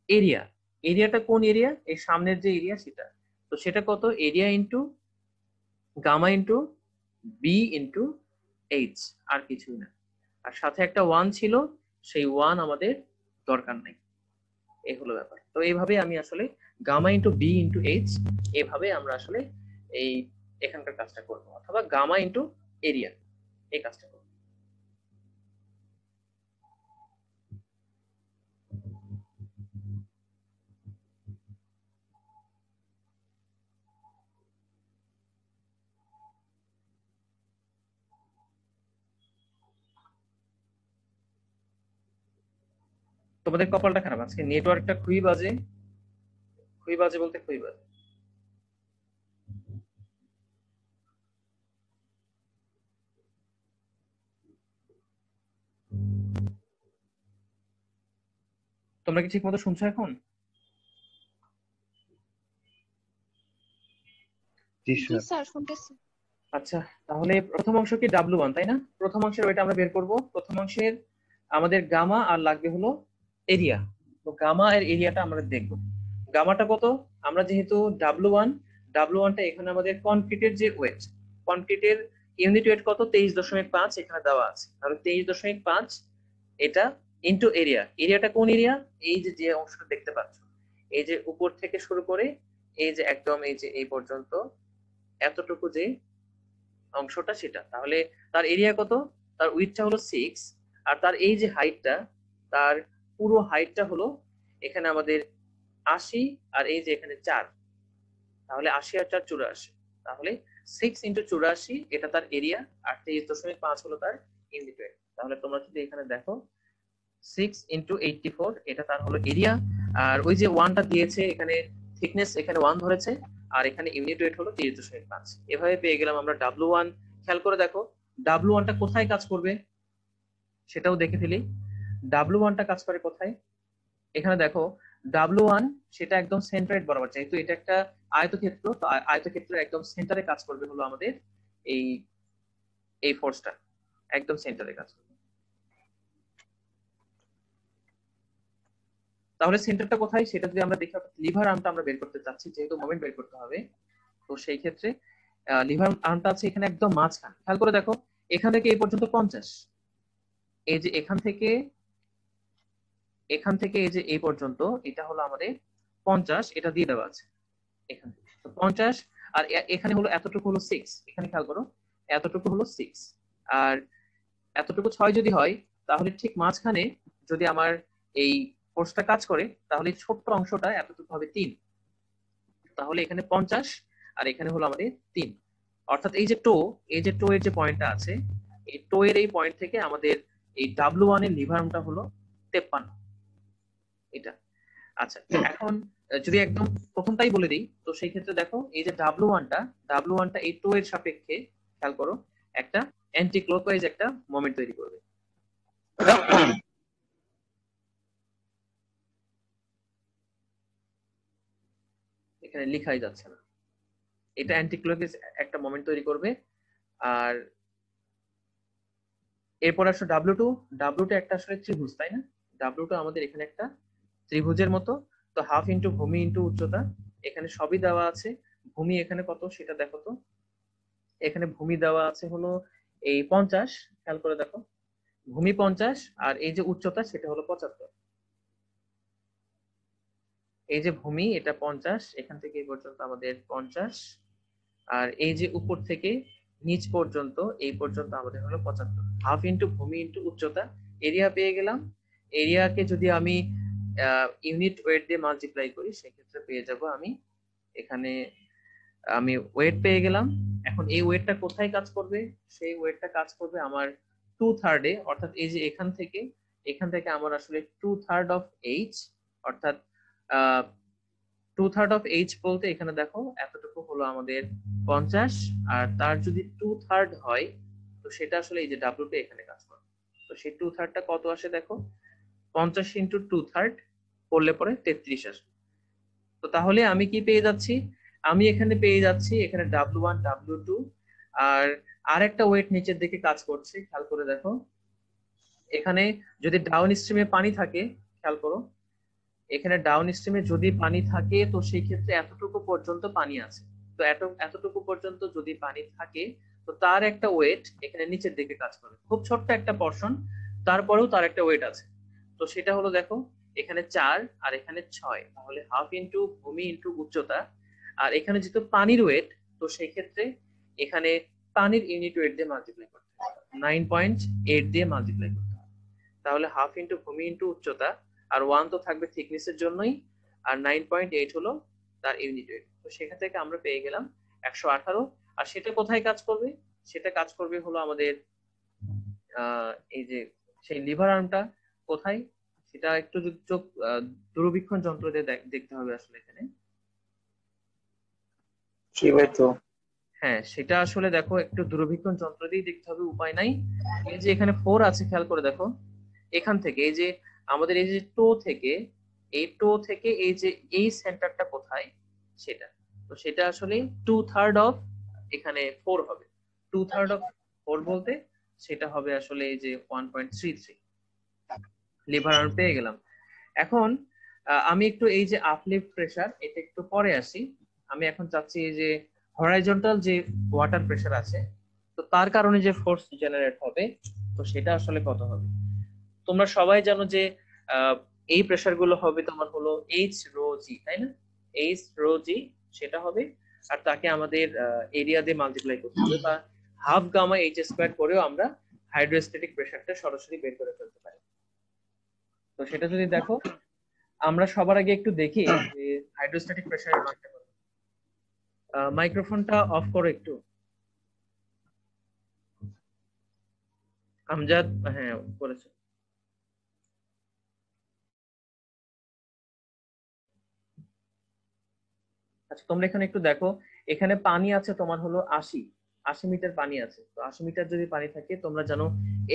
এরিয়া। এরিয়াটা কোন এরিয়া? এই সামনের যে এরিয়া সেটা। তো সেটা কত? Area into gamma into B into H, আর কিছুই না। আর সাথে একটা 1 ছিল, সেই 1 আমাদের দরকার নাই। এই হলো ব্যাপার। তো এইভাবে আমি আসলে gamma into B into h, এভাবে আমরা আসলে এই এখানকার কাজটা করবো, অথবা গামা ইনটু এরিয়া এই কাজটা করবো। তোমাদের কপালটা খারাপ, আজকে নেটওয়ার্কটা খুবই বাজে, খুবই বাজে বলতে খুবই বাজে। তোমরা কি ঠিক মতো শুনছো এখন? জি জি স্যার। স্যার শুনতেছি। আচ্ছা তাহলে প্রথম অংশ কি W1, তাই না? প্রথম অংশের ওইটা আমরা বের করব। প্রথম অংশের আমাদের গামা আর লাগবে হলো এরিয়া। তো গামা এর এরিয়াটা আমরা দেখব। গামাটা কত? আমরা যেহেতু W1টা এখানে আমাদের কনক্রিটের যে ওয়েট, কনক্রিটের ইউনিট ওয়েট কত 23.5 এখানে দেওয়া আছে, তাহলে 23.5 এটা ইনটু এরিয়া। এরিয়াটা কোন এরিয়া? এই যে যে অংশটা দেখতে পাচ্ছ, এই যে উপর থেকে শুরু করে এই যে একদম এই যে এই পর্যন্ত এতটুকু যে অংশটা সেটা, তাহলে তার এরিয়া কত? তার উইডথটা হলো 6, আর তার এই যে হাইটটা, তার পুরো হাইটটা হলো এখানে আমাদের 80, আর এই যে এখানে 4, তাহলে 80 আর 4 84, তাহলে 6 ইন্টু 84 এটা তার এরিয়া, আর 23.5 হলো তার ইউনিট ওয়েট। তাহলে তোমরা যদি এখানে দেখো 6 ইন্টু 84 এটা তার হলো এরিয়া, আর ওই যে 1টা দিয়েছে এখানে, থিকনেস এখানে 1 ধরেছে, আর এখানে ইউনিট ওয়েট হলো 23.5। এভাবে পেয়ে গেলাম আমরা W1। খেয়াল করে দেখো W1টা কোথায় কাজ করবে সেটাও দেখে ফেলি। W1টা কাজ করে কোথায়? এখানে দেখো W1 সেটা একদম সেন্টারের বরাবর, যেহেতু এটা একটা আয়তক্ষেত্র, তো আয়তক্ষেত্রের একদম সেন্টারে কাজ করবে হলো আমাদের এই এই ফোর্সটা, একদম সেন্টারে কাজ করবে। তাহলে সেন্টারটা কোথায় সেটা যদি আমরা দেখি, লিভার আর্মটা আমরা বের করতে চাচ্ছি, যেহেতু মোমেন্ট বের করতে হবে, তো সেই ক্ষেত্রে লিভার আর্মটা আছে এখানে একদম মাঝখানে। খেয়াল করে দেখো এখান থেকে এই পর্যন্ত 50, এই যে এখান থেকে এই যে এই পর্যন্ত এটা হলো আমাদের 50, এটা দিয়ে দেওয়া আছে এখানে 50, আর এখানে হলো এতটুকু হলো 6, এখানে খেয়াল করো এতটুকু হলো 6, আর এতটুকু 6 যদি হয়, তাহলে ঠিক মাঝখানে যদি আমার এই ফোর্সটা কাজ করে, তাহলে ছোট্ট অংশটা এতটুকু হবে 3, তাহলে এখানে 50 আর এখানে হলো আমাদের 3, অর্থাৎ এই যে টো এর যে পয়েন্টটা আছে, এই টো এর এই পয়েন্ট থেকে আমাদের এই W1 এর লিভার আর্মটা হলো 53 এটা। আচ্ছা, এখন যদি একদম প্রথমটাই বলে দিই, তো সেই ক্ষেত্রে দেখো এই যে W1টা এই টো এর সাপেক্ষে খেয়াল করো একটা অ্যান্টি ক্লকওয়াইজ একটা মোমেন্ট তৈরি করবে। এখানে লেখাই যাচ্ছে না, এটা অ্যান্টি ক্লকওয়াইজ একটা মোমেন্ট তৈরি করবে। আর এরপর আসো W2 একটা আসলে ত্রিভুজ, তাই না? W2 আমাদের এখানে একটা ত্রিভুজের মতো, তো হাফ ইন্টু ভূমি ইন্টু উচ্চতা, এখানে সবই দেওয়া আছে। ভূমি এখানে কত সেটা দেখো তো, এখানে ভূমি দেওয়া আছে হলো এই 50, খেয়াল করে দেখো ভূমি 50, আর এই যে উচ্চতা সেটা হলো 75। এই যে ভূমি এটা 50, এখান থেকে এই পর্যন্ত আমাদের 50, আর এই যে উপর থেকে নিচ পর্যন্ত এই পর্যন্ত আমাদের হলো 75। হাফ ইন্টু ভূমি ইন্টু উচ্চতা, এরিয়া পেয়ে গেলাম। এরিয়াকে যদি আমি ইউনিট ওয়েট দিয়ে মাল্টিপ্লাই করি, সেক্ষেত্রে পেয়ে যাব আমি এখানে আমি ওয়েট পেয়ে গেলাম। এখন এই ওয়েটটা কোথায় কাজ করবে? সেই ওয়েটটা কাজ করবে আমার 2/3-এ, অর্থাৎ এই যে এখান থেকে আমার আসলে 2/3 অফ এইচ, অর্থাৎ 2/3 অফ এইচ বলতে এখানে দেখো এতটুকু হলো আমাদের 50, আর তার যদি 2/3 হয়, তো সেটা আসলে এই যে ডাব্লিউটা এখানে কাজ করে। তো সেই 2/3টা কত আসে দেখো, 50 ইন্টু 2/3 করলে পরে 33 আসে। তো তাহলে আমি কি পেয়ে যাচ্ছি? আমি এখানে পেয়ে যাচ্ছি এখানে W1 W2, আর একটা ওয়েট নিচের দিকে কাজ করছে। খেয়াল করে দেখো এখানে যদি ডাউন স্ট্রিমে পানি থাকে, খেয়াল করো এখানে ডাউন স্ট্রিমে যদি পানি থাকে, তো সেই ক্ষেত্রে এতটুকু পর্যন্ত পানি আছে। তো এতটুকু পর্যন্ত যদি পানি থাকে, তো তার একটা ওয়েট এখানে নিচের দিকে কাজ করে, খুব ছোট্ট একটা পর্শন, তারপরেও তার একটা ওয়েট আছে। তো সেটা হলো দেখো এখানে 4 আর এখানে 6, তাহলে হাফ ইন্টু ভূমি ইন্টু উচ্চতা, আর এখানে যেহেতু পানির ওয়েট, তো সেই ক্ষেত্রে এখানে পানির ইউনিট ওয়েট দিয়ে মাল্টিপ্লাই করতে হবে, 9.8 দিয়ে মাল্টিপ্লাই করতে হবে। তাহলে হাফ ইন্টু ভূমি ইন্টু উচ্চতা, আর 1 তো থাকবে থিকনেসের জন্যই, আর 9.8 হলো তার ইউনিট ওয়েট। তো সেখান থেকে আমরা পেয়ে গেলাম 118। আর সেটা কোথায় কাজ করবে? সেটা কাজ করবে হলো আমাদের এই যে সেই লিভার আর্মটা কোথায়, সেটা একটু যদি চোখ দূরবীক্ষণ যন্ত্র দিয়ে দেখতে হবে আসলে এখানে। হ্যাঁ, সেটা আসলে দেখো একটু দূরবীক্ষণ যন্ত্র দিয়ে দেখতে হবে, উপায় নাই। এই যে এখানে 4 আছে, খেয়াল করে দেখো এখান থেকে এই যে আমাদের এই যে টো থেকে এই যে এই সেন্টারটা কোথায় সেটা, তো সেটা আসলে 2/3 অফ এখানে 4 হবে। 2/3 অফ 4 বলতে সেটা হবে আসলে এই যে 1.33 লিভার আর্ম পেয়ে গেলাম। এখন আমি একটু এই যে আপলিফট প্রেসার এটা একটু পরে আসি। আমি এখন চাচ্ছি এই যে হরাইজন্টাল যে ওয়াটার প্রেসার আছে, তো তার কারণে যে ফোর্স জেনারেট হবে, তো সেটা আসলে কত হবে? তোমরা সবাই জানো যে আহ, এই প্রেসার গুলো হবে তোমার হলো এইচ রো জি, তাই না? এইচ রো জি সেটা হবে, আর তাকে আমাদের এরিয়া দিয়ে মাল্টিপ্লাই করতে হবে, বা হাফ গামা এইচ স্কোয়ার করেও আমরা হাইড্রোস্ট্যাটিক প্রেসারটা সরাসরি বের করে ফেলতে পারি। তো সেটা যদি দেখো, আমরা সবার আগে একটু দেখি যে হাইড্রোস্ট্যাটিক প্রেসারের মানটা কত। মাইক্রোফোনটা অফ করো একটু, আমজাদ। হ্যাঁ, করেছে। আচ্ছা, তোমরা এখানে একটু দেখো, এখানে পানি আছে তোমার হলো 80 মিটার পানি আছে। তো 80 মিটার যদি পানি থাকে, তোমরা জানো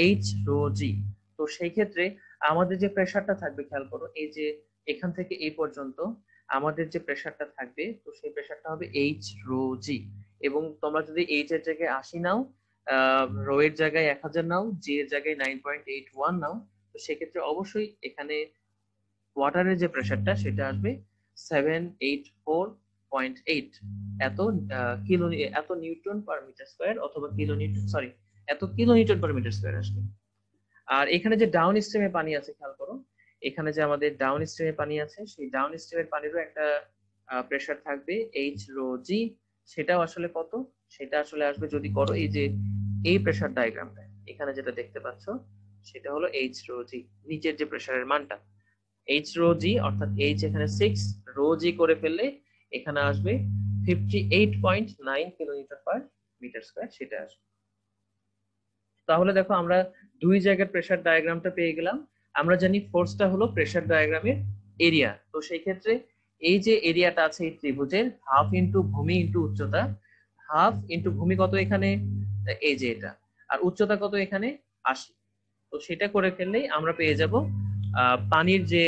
এইচ রো জি। তো সেই ক্ষেত্রে আমাদের যে প্রেসারটা থাকবে, খেয়াল করো, এই যে এখান থেকে এই পর্যন্ত আমাদের যে প্রেসারটা থাকবে, তো সেই প্রেসারটা হবে এইচ রো জি। এবং তোমরা যদি এইচ এর জায়গায় 80 নাও, রো এর জায়গায় 1000 নাও, জি এর জায়গায় 9.81 নাও, তো সেক্ষেত্রে অবশ্যই এখানে ওয়াটারের যে প্রেসারটা সেটা আসবে 784.8 এত কিলো, এত নিউটন পার মিটার স্কয়ার, অথবা কিলো নিউটন, সরি, এত kilo newton per metre square আসবে। আর এখানে যে ডাউন স্ট্রিমে পানি আছে, খেয়াল করো, এখানে যে আমাদের ডাউন স্ট্রিমে পানি আছে, সেই ডাউন স্ট্রিমের পানিরও একটা প্রেসার থাকবে এইচ রো জি। সেটাও আসলে কত? সেটা আসলে আসবে, যদি করো এই যে এই প্রেসার ডায়াগ্রামটা এখানে যেটা দেখতে পাচ্ছ, সেটা হলো এইচ রো জি, নিচের যে প্রেসারের মানটা এইচ রো জি, অর্থাৎ এইচ এখানে 6, রো জি করে ফেললে এখানে আসবে 58.9 কিলোমিটার পার মিটার স্কয়ার, সেটা আসবে। তাহলে দেখো, আমরা দুই জায়গার প্রেসার ডায়াগ্রামটা পেয়ে গেলাম। আমরা জানি ফোর্সটা হলো প্রেসার ডায়াগ্রামের এরিয়া। তো সেই ক্ষেত্রে এই যে এরিয়াটা আছে এই ত্রিভুজের, হাফ ইন্টু ভূমি ইন্টু উচ্চতা, হাফ ইন্টু ভূমি কত এখানে, এই যে এটা, আর উচ্চতা কত এখানে, 80। তো সেটা করে ফেললেই আমরা পেয়ে যাব পানির যে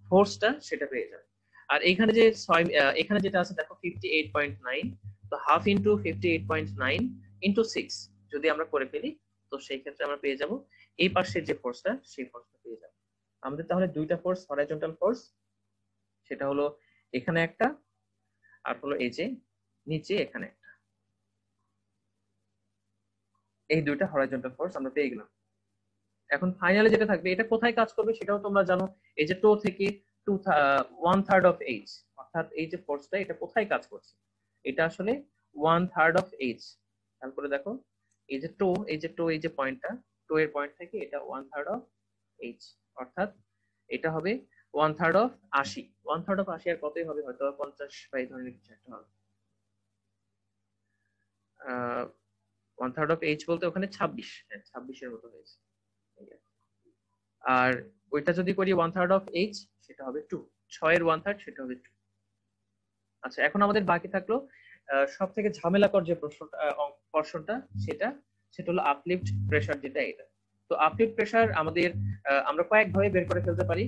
ফোর্সটা সেটা পেয়ে যাব। আর এখানে যে এখানে যেটা আছে দেখো 58.9, তো হাফ ইন্টু 58.9 ইন্টু 6 যদি আমরা করে ফেলি, তো সেই ক্ষেত্রে আমরা পেয়ে যাব এই পাশের যে ফোর্সটা, সেই ফোর্সটা পেয়ে যাব। আমাদের তাহলে দুইটা ফোর্স, হরাইজন্টাল ফোর্স, সেটা হলো এখানে একটা, আর হলো এই যে নিচে এখানে একটা, এই দুইটা হরাইজন্টাল ফোর্স আমরা পেয়ে গেলাম। এখন ফাইনালে যেটা থাকবে, এটা কোথায় কাজ করবে সেটাও তোমরা জানো, এই যে টো থেকে 1/3 অফ এইচ, অর্থাৎ এই যে ফোর্সটা এটা কোথায় কাজ করছে, এটা আসলে 1/3 অফ এইচ। তারপরে দেখো, এই যে টো, এই যে টো, এই যে পয়েন্টটা, টো এর পয়েন্ট থেকে এটা 1/3 অফ এইচ, অর্থাৎ এটা হবে 1/3 অফ 80। 1/3 অফ 80 আর কতই হবে, হয়তো 50 বা এই ধরনের কিছু একটা হবে। 1/3 অফ এইচ বলতে ওখানে 26, হ্যাঁ 26 এর মতো হয়েছে। আর ওইটা যদি করি 1/3 অফ এইচ, সেটা হবে 2, 6 এর 1/3 সেটা হবে 2। আচ্ছা, এখন আমাদের বাকি থাকলো সব থেকে ঝামেলাকর যে প্রশ্নটা, পোর্শনটা, সেটা সেটা হলো আপলিফট প্রেসার, যেটা এটা। তো আপলিফট প্রেসার আমাদের আমরা কয়েক ভাবে বের করে ফেলতে পারি,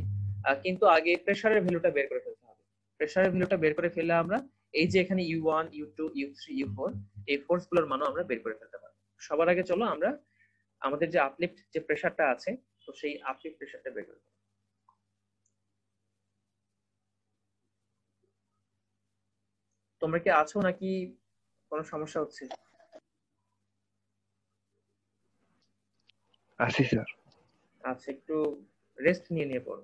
কিন্তু আগে প্রেসারের ভ্যালুটা বের করে ফেলতে হবে। প্রেসারের ভ্যালুটা বের করে ফেললে আমরা এই যে এখানে U1 U2 U3 U4 এই ফোর্স গুলোর মানও আমরা বের করে ফেলতে পারবো। সবার আগে চলো আমরা আমাদের যে আপলিফট যে প্রেসারটা আছে, তো সেই আপলিফট প্রেসারটা বের করে ফেলবো। তোমরা কি আছো নাকি কোনো সমস্যা হচ্ছে? আছি স্যার। আচ্ছা, একটু রেস্ট নিয়ে নিয়ে পড়ো।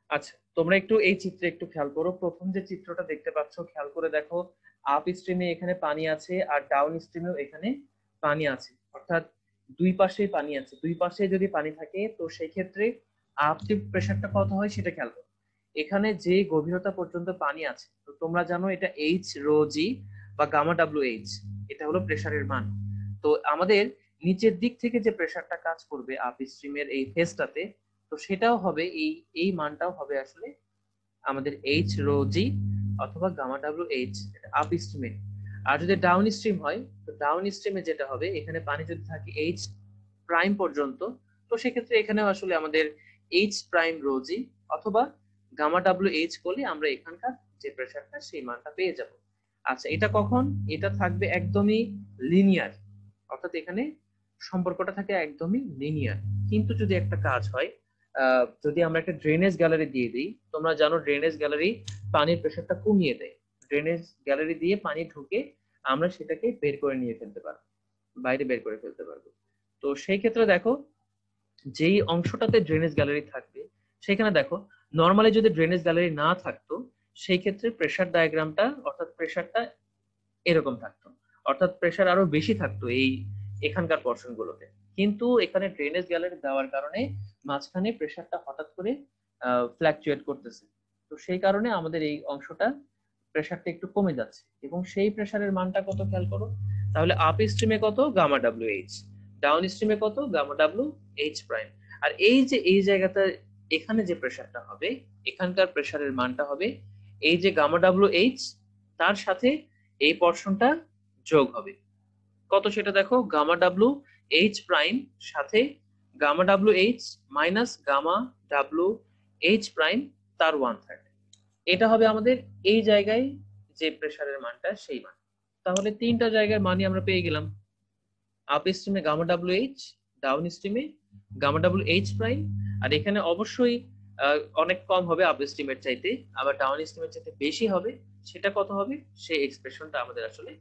আচ্ছা, তোমরা একটু এই চিত্রে একটু খেয়াল করো। প্রথম যে চিত্রটা দেখতে পাচ্ছ, খেয়াল করে দেখো, আপ স্ট্রিমে এখানে পানি আছে আর ডাউন স্ট্রিমেও এখানে পানি আছে, অর্থাৎ দুই পাশেই পানি আছে। দুই পাশে যদি পানি থাকে তো সেই ক্ষেত্রে আপলিফট প্রেসারটা কত হয় সেটা খেয়াল করো। এখানে যে গভীরতা পর্যন্ত পানি আছে, তো তোমরা জানো এটা এইচ রো জি বা গামা ডাব্লিউ এইচ, এটা হলো প্রেসারের মান। তো আমাদের নিচের দিক থেকে যে প্রেসারটা কাজ করবে আপ স্ট্রিমের এই ফেজটাতে, তো সেটাও হবে এই এই মানটাও হবে আসলে আমাদের এইচ রো জি অথবা গামা ডাব্লিউ এইচ, আপ স্ট্রিমে। আর যদি ডাউন স্ট্রিম হয়, তো ডাউন স্ট্রিমে যেটা হবে, এখানে পানি যদি থাকে এইচ প্রাইম পর্যন্ত, তো সেক্ষেত্রে এখানেও আসলে আমাদের এইচ প্রাইম রো জি অথবা গামা ডাব্লিউ এইচ বলে আমরা এখানকার যে প্রেসারটা সেই মানটা পেয়ে যাব। আচ্ছা, এটা কখন? এটা থাকবে একদমই লিনিয়ার, অর্থাৎ এখানে সম্পর্কটা থাকে একদমই লিনিয়ার। কিন্তু যদি একটা কাজ হয়, যদি আমরা একটা ড্রেনেজ গ্যালারি দিয়ে দিই, তোমরা জানো ড্রেনেজ গ্যালারি পানির প্রেসারটা কমিয়ে দেয়। ড্রেনেজ গ্যালারি দিয়ে পানি ঢুকে আমরা সেটাকে বের করে নিয়ে ফেলতে পারবো, বাইরে বের করে ফেলতে পারবো। তো সেই ক্ষেত্রে দেখো, যেই অংশটাতে ড্রেনেজ গ্যালারি থাকবে সেখানে দেখো, নর্মালি যদি ড্রেনেজ গ্যালারি না থাকতো সেই ক্ষেত্রে প্রেসার ডায়াগ্রামটা, অর্থাৎ প্রেসারটা এরকম থাকতো, অর্থাৎ প্রেসার আরো বেশি থাকতো এই এখানকার পোর্শন গুলোতে। কিন্তু এখানে ড্রেনেজ গ্যালারি দেওয়ার কারণে মাঝখানে প্রেসারটা হঠাৎ করে ফ্ল্যাকচুয়েট করতেছে। তো সেই কারণে আমাদের এই অংশটা প্রেসারটা একটু কমে যাচ্ছে, এবং সেই প্রেসারের মানটা কত খেয়াল করো। তাহলে আপ স্ট্রিমে কত? Gamma W H. ডাউন স্ট্রিমে কত? Gamma W H prime. আর এই যে এই জায়গাটা, এখানে যে প্রেসারটা হবে, এখানকার প্রেসারের মানটা হবে এই যে গামা ডাব্লিউ এইচ, তার সাথে এই পোর্শনটা যোগ হবে। কত সেটা দেখো, গামা ডাব্লিউ এইচ প্রাইম সাথে gamma W H minus gamma W H prime, তার 1/3। এটা হবে আমাদের এই জায়গায় যে প্রেসারের মানটা সেই মান। তাহলে তিনটা জায়গার মানই আমরা পেয়ে গেলাম। আপ স্ট্রিমে গামা ডাব্লিউ এইচ, ডাউন স্ট্রিমে গামা ডাব্লিউ এইচ প্রাইম। আর এখানে অবশ্যই অনেক কম হবে আপ স্ট্রিমের চাইতে, আবার ডাউন স্ট্রিমের চাইতে বেশি হবে। সেটা কত হবে, সেই এক্সপ্রেশনটা আমাদের আসলে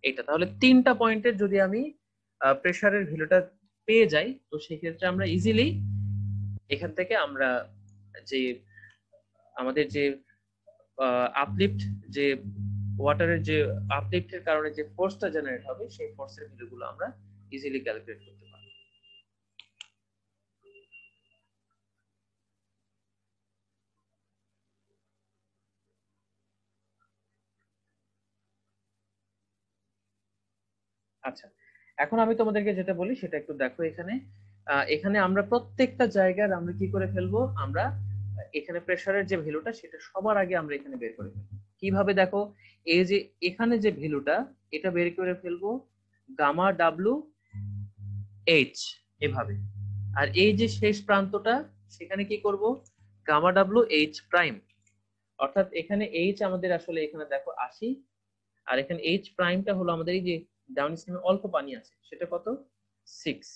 এটা। তাহলে তিনটা পয়েন্টের যদি আমি প্রেসারের ভ্যালুটা পেয়ে যাই, তো সেক্ষেত্রে আমরা ইজিলি এখান থেকে আমরা যে আমাদের যে আপলিফট, যে ওয়াটারের যে আপলিফটের কারণে যে ফোর্সটা জেনারেট হবে, সেই ফোর্সের ভ্যালুগুলো আমরা ইজিলি ক্যালকুলেট করতে পারি। আচ্ছা, এখন আমি তোমাদেরকে যেটা বলি সেটা একটু দেখো। এখানে এখানে আমরা প্রত্যেকটা জায়গার আমরা কি করে ফেলবো, আমরা এখানে প্রেসারের যে ভ্যালুটা সেটা সবার আগে আমরা এখানে বের করে ফেলবো। কিভাবে দেখো, এই যে এখানে যে ভ্যালুটা, এটা বের করে ফেলবো গামা ডাব্লু এইচ এভাবে। আর এই যে শেষ প্রান্তটা, সেখানে কি করব, গামা ডাব্লু এইচ প্রাইম। অর্থাৎ এখানে এইচ আমাদের আসলে এখানে দেখো 80, আর এখানে এইচ প্রাইমটা হলো আমাদের এই যে ডাউন স্ট্রিমে অল্প পানি আছে সেটা কত, 6।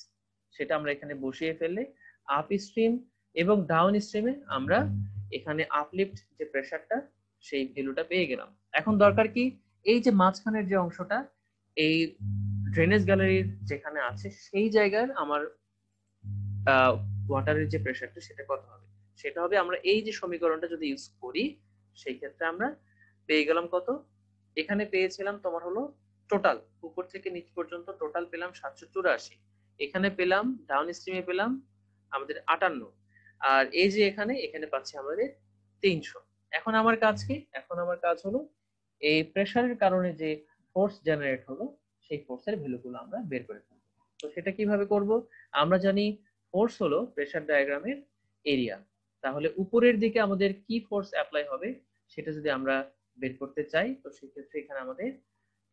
সেটা আমরা এখানে বসিয়ে ফেললে আপ স্ট্রিম এবং ডাউন স্ট্রিমে আমরা এখানে আপলিফট যে প্রেসারটা সেই ভ্যালুটা পেয়ে গেলাম। এখন দরকার কি, এই যে মাঝখানের যে অংশটা, এই ড্রেনেজ গ্যালারির যেখানে আছে সেই জায়গার আমার ওয়াটারের যে প্রেসারটা সেটা কত হবে, সেটা হবে আমরা এই যে সমীকরণটা যদি ইউজ করি, সেই ক্ষেত্রে আমরা পেয়ে গেলাম কত, এখানে পেয়েছিলাম তোমার হলো টোটাল উপর থেকে নিচ পর্যন্ত টোটাল পেলাম 784, এখানে পেলাম ডাউন স্ট্রিমে পেলাম আমাদের 58, আর এই যে এখানে এখানে পাচ্ছি আমাদের 300। এখন আমার কাজ কি, এখন আমার কাজ হলো এই প্রেসারের কারণে যে ফোর্স জেনারেট হলো সেই ফোর্সের ভ্যালুগুলো আমরা বের করে ফেলবো। তো সেটা কিভাবে করব, আমরা জানি ফোর্স হলো প্রেসার ডায়াগ্রামের এরিয়া। তাহলে উপরের দিকে আমাদের কি ফোর্স অ্যাপ্লাই হবে সেটা যদি আমরা বের করতে চাই, তো সেক্ষেত্রে এখানে আমাদের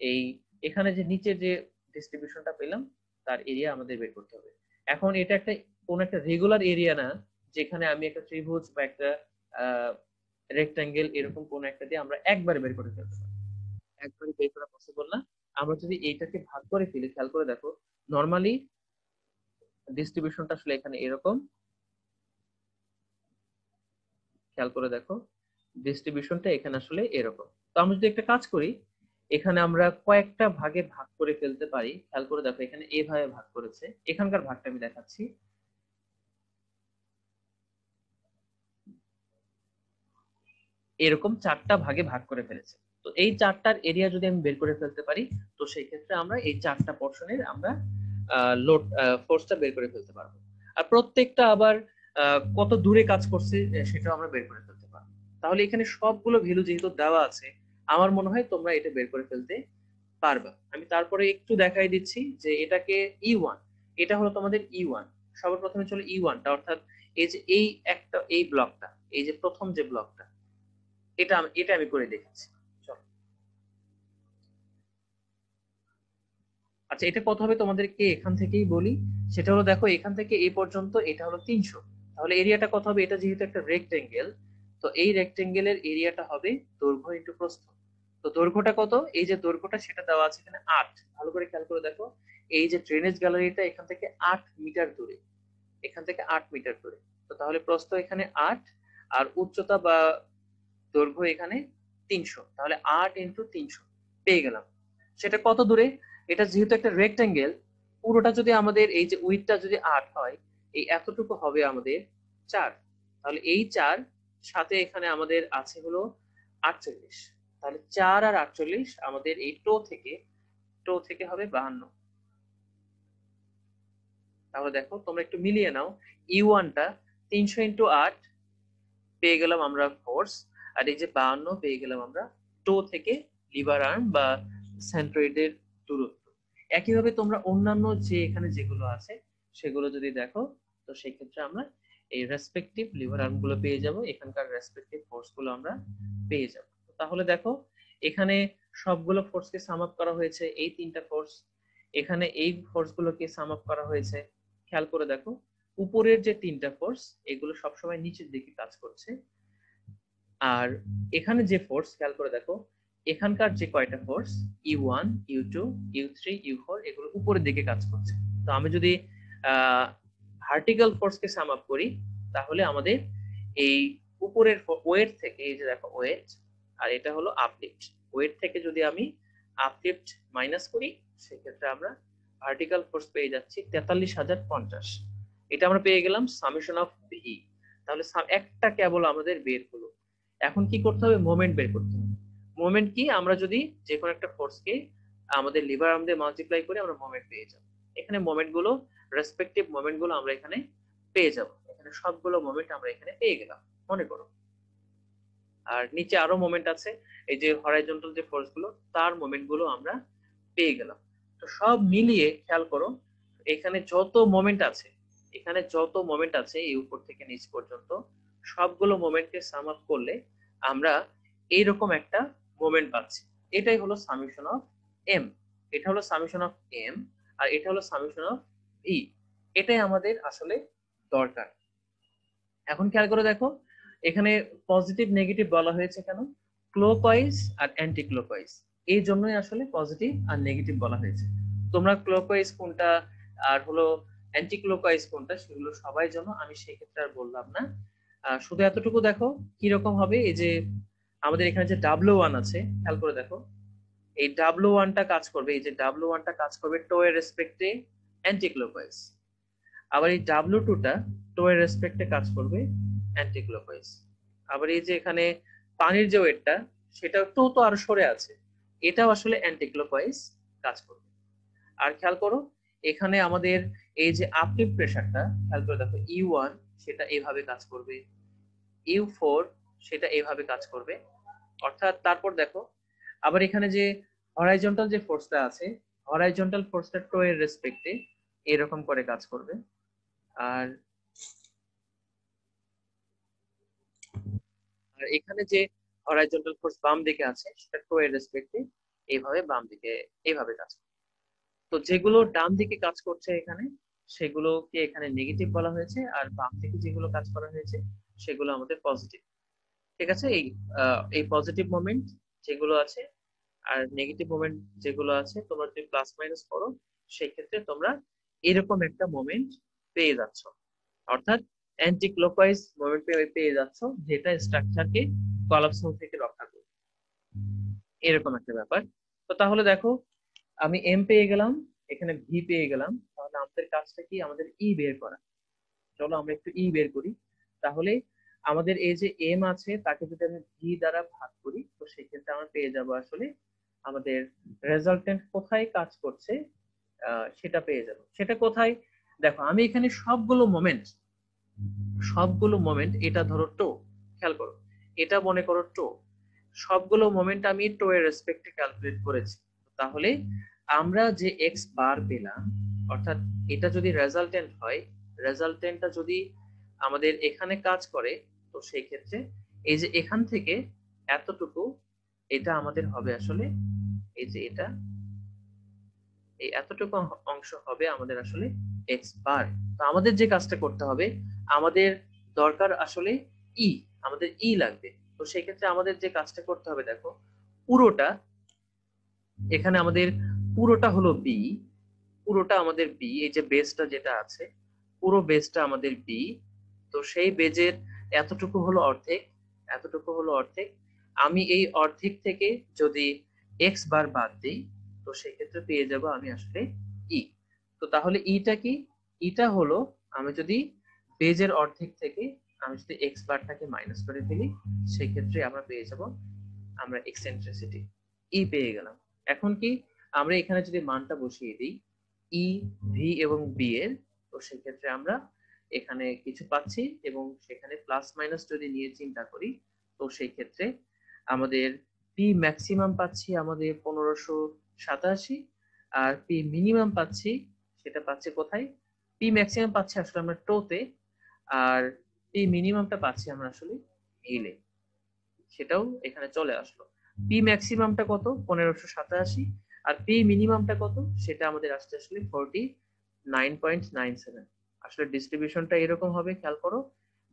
এই এখানে যে নিচে যে ডিস্ট্রিবিউশনটা পেলাম তার এরিয়া আমাদের বের করতে হবে। এখন এটা একটা কোন একটা রেগুলার এরিয়া না, যেখানে আমি একটা ত্রিভুজ বা একটা রেক্টাঙ্গেল এরকম কোন একটা দিয়ে আমরা একবারে বের করে ফেলতে পারি। একবারে বের করা পসিবল না। আমরা যদি এইটাকে ভাগ করে ফেলি, খেয়াল করে দেখো, নরমালি ডিস্ট্রিবিউশনটা আসলে এখানে এরকম, খেয়াল করে দেখো ডিস্ট্রিবিউশনটা এখানে আসলে এরকম। তো আমরা যদি একটা কাজ করি, এখানে আমরা কয়েকটা ভাগে ভাগ করে ফেলতে পারি। খেয়াল করে দেখো এখানে এভাবে ভাগ করেছে, এখানকার ভাগটা আমি দেখাচ্ছি। এরকম 4টা ভাগে ভাগ করে ফেলেছে। তো এই 4টার এরিয়া যদি আমি বের করে ফেলতে পারি, তো সেই ক্ষেত্রে আমরা এই 4টা পোর্শনের আমরা লোড ফোর্সটা বের করে ফেলতে পারবো। আর প্রত্যেকটা আবার কত দূরে কাজ করছে সেটাও আমরা বের করে ফেলতে পারবো। তাহলে এখানে সবগুলো ভ্যালু যেহেতু দেওয়া আছে, আমার মনে হয় তোমরা এটা বের করে ফেলতে পারবা। আমি তারপরে একটু দেখাই দিচ্ছি যে এটাকে E1, এটা হলো তোমাদের E1। সবার প্রথমে চলো E1টা, অর্থাৎ এই যে এই ব্লকটা, এই যে প্রথম যে ব্লকটা, এটা আমি করে দেখেছি। চলো, আচ্ছা এটা কত হবে তোমাদেরকে এখান থেকেই বলি। সেটা হলো দেখো, এখান থেকে এই পর্যন্ত এটা হলো 300। তাহলে এরিয়াটা কত হবে? এটা যেহেতু একটা রেক্টেঙ্গেল, তো এই রেক্টেঙ্গেলের এরিয়াটা হবে দৈর্ঘ্য ইনটু প্রস্থ। তো দৈর্ঘ্যটা কত? এই যে দৈর্ঘ্যটা সেটা দেওয়া আছে এখানে 8। ভালো করে খেয়াল করে দেখো, এই যে ড্রেনেজ গ্যালারিটা এখান থেকে 8 মিটার দূরে, এখান থেকে 8 মিটার দূরে। তো তাহলে প্রস্থ এখানে 8 আর উচ্চতা বা দৈর্ঘ্য এখানে 300। তাহলে 8 ইনটু 300 পেয়ে গেলাম। সেটা কত দূরে? এটা যেহেতু একটা রেক্টেঙ্গেল, পুরোটা যদি আমাদের এই যে উইডথটা যদি 8 হয়, এই এতটুকু হবে আমাদের 4। তাহলে এই 4 সাথে এখানে আমাদের আছে হলো 48। তাহলে 4 আর 48 আমাদের এই টো থেকে হবে 52। তাহলে দেখো তোমরা একটু মিলিয়ে নাও, E1টা 300 ইন্টু 8 পেয়ে গেলাম আমরা ফোর্স, আর এই যে 52 পেয়ে গেলাম আমরা টো থেকে লিভার আর্ম বা সেন্ট্রয়েডের দূরত্ব। একইভাবে তোমরা অন্যান্য যে এখানে যেগুলো আছে সেগুলো যদি দেখো, তো সেই ক্ষেত্রে আমরা এই রেসপেক্টিভ লিভার আর্ম গুলো পেয়ে যাব, এখানকার রেসপেক্টিভ ফোর্স গুলো আমরা পেয়ে যাব। তাহলে দেখো এখানে সবগুলো ফোর্সকে সাম আপ করা হয়েছে, এই 3টা ফোর্স। এখানে এই ফোর্স গুলোকে সাম আপ করা হয়েছে। খেয়াল করে দেখো, উপরের যে 3টা ফোর্স এগুলো সবসময় নিচের দিকে কাজ করছে, আর এখানে যে ফোর্স, খেয়াল করে দেখো, এখানকার যে কয়টা force E1, U2, U3, U4 এগুলো উপরের দিকে কাজ করছে। তো আমি যদি ভার্টিক্যাল ফোর্সকে সাম আপ করি, তাহলে আমাদের এই উপরের ওয়েট থেকে, এই যে দেখো ওয়েট, আর এটা হলো আপলিফট, ওয়েট থেকে যদি আমি আপলিফট মাইনাস করি, সেক্ষেত্রে আমরা ভার্টিক্যাল ফোর্স পেয়ে যাচ্ছি 43,050। এটা আমরা পেয়ে গেলাম সামেশন অফ ভি। তাহলে একটা কেবল আমাদের বের হলো। এখন কি করতে হবে? মোমেন্ট বের করতে হবে। মোমেন্ট কি? আমরা যদি যে কোনো একটা ফোর্সকে আমাদের লিভার আর্ম দিয়ে মাল্টিপ্লাই করে আমরা মোমেন্ট পেয়ে যাব। এখানে মোমেন্ট গুলো, রেসপেক্টিভ মোমেন্ট গুলো আমরা এখানে পেয়ে যাব। এখানে সবগুলো মোমেন্ট আমরা এখানে পেয়ে গেলাম মনে করো। আর নিচে আরো মোমেন্ট আছে, এই যে হরাইজন্টাল যে ফোর্স গুলো, তার মোমেন্ট গুলো আমরা পেয়ে গেলাম। তো সব মিলিয়ে খেয়াল করো, এখানে যত মোমেন্ট আছে, এখানে যত মোমেন্ট আছে এই উপর থেকে নিচ পর্যন্ত, সবগুলো মোমেন্টকে সাম আপ করলে আমরা এইরকম একটা মোমেন্ট পাচ্ছি। এটাই হলো সামেশন অফ এম। এটা হলো সামেশন অফ এম, আর এটা হলো সামেশন অফ ভি। এটাই আমাদের আসলে দরকার। এখন খেয়াল করে দেখো, এখানে পজিটিভ নেগেটিভ বলা হয়েছে কেন? ক্লকওয়াইজ আর অ্যান্টি ক্লকওয়াইজ, এই জন্যই আসলে পজিটিভ আর নেগেটিভ বলা হয়েছে। তোমরা ক্লকওয়াইজ কোনটা আর হলো অ্যান্টি ক্লকওয়াইজ কোনটা সেগুলো সবাই জানো, আমি সেই ক্ষেত্রে আর বললাম না। শুধু এতটুকু দেখো কিরকম হবে। এই যে আমাদের এখানে যে W1 আছে, খেয়াল করে দেখো, এই W1টা কাজ করবে, এই যে W1টা কাজ করবে টো এর রেসপেক্টে অ্যান্টি ক্লকওয়াইজ। আবার এই W2টা টো এর রেসপেক্টে কাজ করবে অ্যান্টি ক্লকওয়াইজ। আবার এই যে এখানে পানির যে ওয়েটটা, সেটা তো আরো সরে আছে, এটাও আসলে অ্যান্টি ক্লকওয়াইজ কাজ করবে। আর খেয়াল করো, এখানে আমাদের এই যে আপলিফট প্রেসারটা, খেয়াল করে দেখো, E1 সেটা এইভাবে কাজ করবে, U4 সেটা এইভাবে কাজ করবে। অর্থাৎ তারপর দেখো, আবার এখানে যে হরাইজন্টাল যে ফোর্সটা আছে, হরাইজন্টাল ফোর্সটা টো এর রেসপেক্টে এরকম করে কাজ করবে। আর আর এখানে যে হরাইজন্টাল ফোর্স বাম দিকে আছে, সেটা টো এর রেসপেক্টে এইভাবে বাম দিকে এইভাবে কাজ করবে। তো যেগুলো ডান দিকে কাজ করছে এখানে, সেগুলোকে এখানে নেগেটিভ বলা হয়েছে, আর বাম দিকে যেগুলো কাজ করা হয়েছে সেগুলো আমাদের পজিটিভ। ঠিক আছে? এই পজিটিভ মোমেন্ট যেগুলো আছে আর নেগেটিভ মোমেন্ট যেগুলো আছে, তোমরা যদি প্লাস মাইনাস করো, সেই ক্ষেত্রে তোমরা এরকম একটা মোমেন্ট পেয়ে যাচ্ছ, অর্থাৎ অ্যান্টি ক্লকওয়াইজ মোমেন্ট পেয়ে যাচ্ছ, যেটা স্ট্রাকচারকে কলাপস থেকে রক্ষা করবে। এরকম একটা ব্যাপার। তো তাহলে দেখো, আমি এম পেয়ে গেলাম, এখানে ভি পেয়ে গেলাম, তাহলে আমাদের কাজটা কি? আমাদের ই বের করা। চলো আমরা একটু ই বের করি। তাহলে আমাদের এই যে এম আছে তাকে যদি আমি ভি দ্বারা ভাগ করি, তো সেক্ষেত্রে আমরা পেয়ে যাব আসলে আমাদের রেজাল্টেন্ট কোথায় কাজ করছে সেটা পেয়ে যাব। সেটা কোথায়? দেখো আমি এখানে সবগুলো মোমেন্ট, এটা ধরো টো, খেয়াল করো, এটা মনে করো টো, সবগুলো মোমেন্ট আমি টো এর রেসপেক্টে ক্যালকুলেট করেছি। তাহলে আমরা যে এক্স বার পেলাম, অর্থাৎ এটা যদি রেজাল্টেন্ট হয়, রেজাল্টেন্টটা যদি আমাদের এখানে কাজ করে, তো সেই ক্ষেত্রে এই যে এখান থেকে এতটুকু, এটা আমাদের হবে আসলে এই যে এটা, এই এতটুকু অংশ হবে আমাদের আসলে এক্স বার। তো আমাদের যে কাজটা করতে হবে, আমাদের দরকার আসলে ই, আমাদের ই লাগবে। তো সেই ক্ষেত্রে আমাদের যে কাজটা করতে হবে, দেখো পুরোটা, এখানে আমাদের পুরোটা হলো বি, পুরোটা আমাদের বি, এই যে বেসটা যেটা আছে পুরো বেসটা আমাদের বি। তো সেই বেজের এতটুকু হলো অর্ধেক, এতটুকু হলো অর্ধেক। আমি এই অর্ধেক থেকে যদি এক্স বার বাদ দিই, তো সেই ক্ষেত্রে পেয়ে যাব আমি আসলে ই। তো তাহলে ইটা কি? ইটা হলো আমি যদি বেজের অর্ধেক থেকে আমি যদি এক্স বারটাকে মাইনাস করে ফেলি, সেই ক্ষেত্রে আমরা পেয়ে যাব আমরা এক্সেন্ট্রিসিটি ই পেয়ে গেলাম। এখন কি আমরা এখানে যদি মানটা বসিয়ে দিই ই, ভি এবং বি এর, তো সেক্ষেত্রে আমরা এখানে কিছু পাচ্ছি এবং সেখানে প্লাস মাইনাস যদি নিয়ে চিন্তা করি, তো সেই ক্ষেত্রে আমাদের পি ম্যাক্সিমাম পাচ্ছি আমাদের 1587, আর পি মিনিমাম পাচ্ছি, সেটা পাচ্ছি কোথায়? পি ম্যাক্সিমাম পাচ্ছি আসলে আমরা টোতে, আর পি মিনিমামটা পাচ্ছি আমরা আসলে হিলে, সেটাও এখানে চলে আসলো। পি ম্যাক্সিমামটা কত? 1587, আর পি মিনিমামটা কত? সেটা আমাদের আসছে আসলে 49.97। আসলে ডিস্ট্রিবিউশনটা এরকম হবে, খেয়াল করো,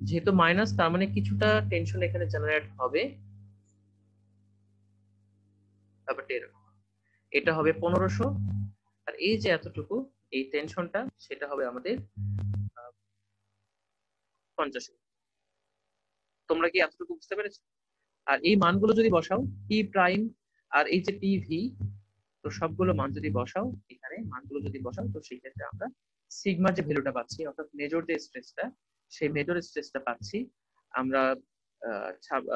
যেহেতু মাইনাস তার মানে কিছুটা টেনশন এখানে জেনারেট হবে, ব্যাপারটা এরকম। এটা হবে 1500, আর এই যে এতটুকু এই টেনশনটা সেটা হবে আমাদের 50। তোমরা কি এতটুকু বুঝতে পেরেছো? আর এই মানগুলো যদি বসাও পি প্রাইম আর এই যে পি ভি, তো সবগুলো মান যদি বসাও, এখানে মানগুলো যদি বসাও, তো সেই ক্ষেত্রে আমরা সিগমার যে ভ্যালুটা পাচ্ছি, অর্থাৎ মেজর যে স্ট্রেসটা, সেই মেজর স্ট্রেসটা পাচ্ছি আমরা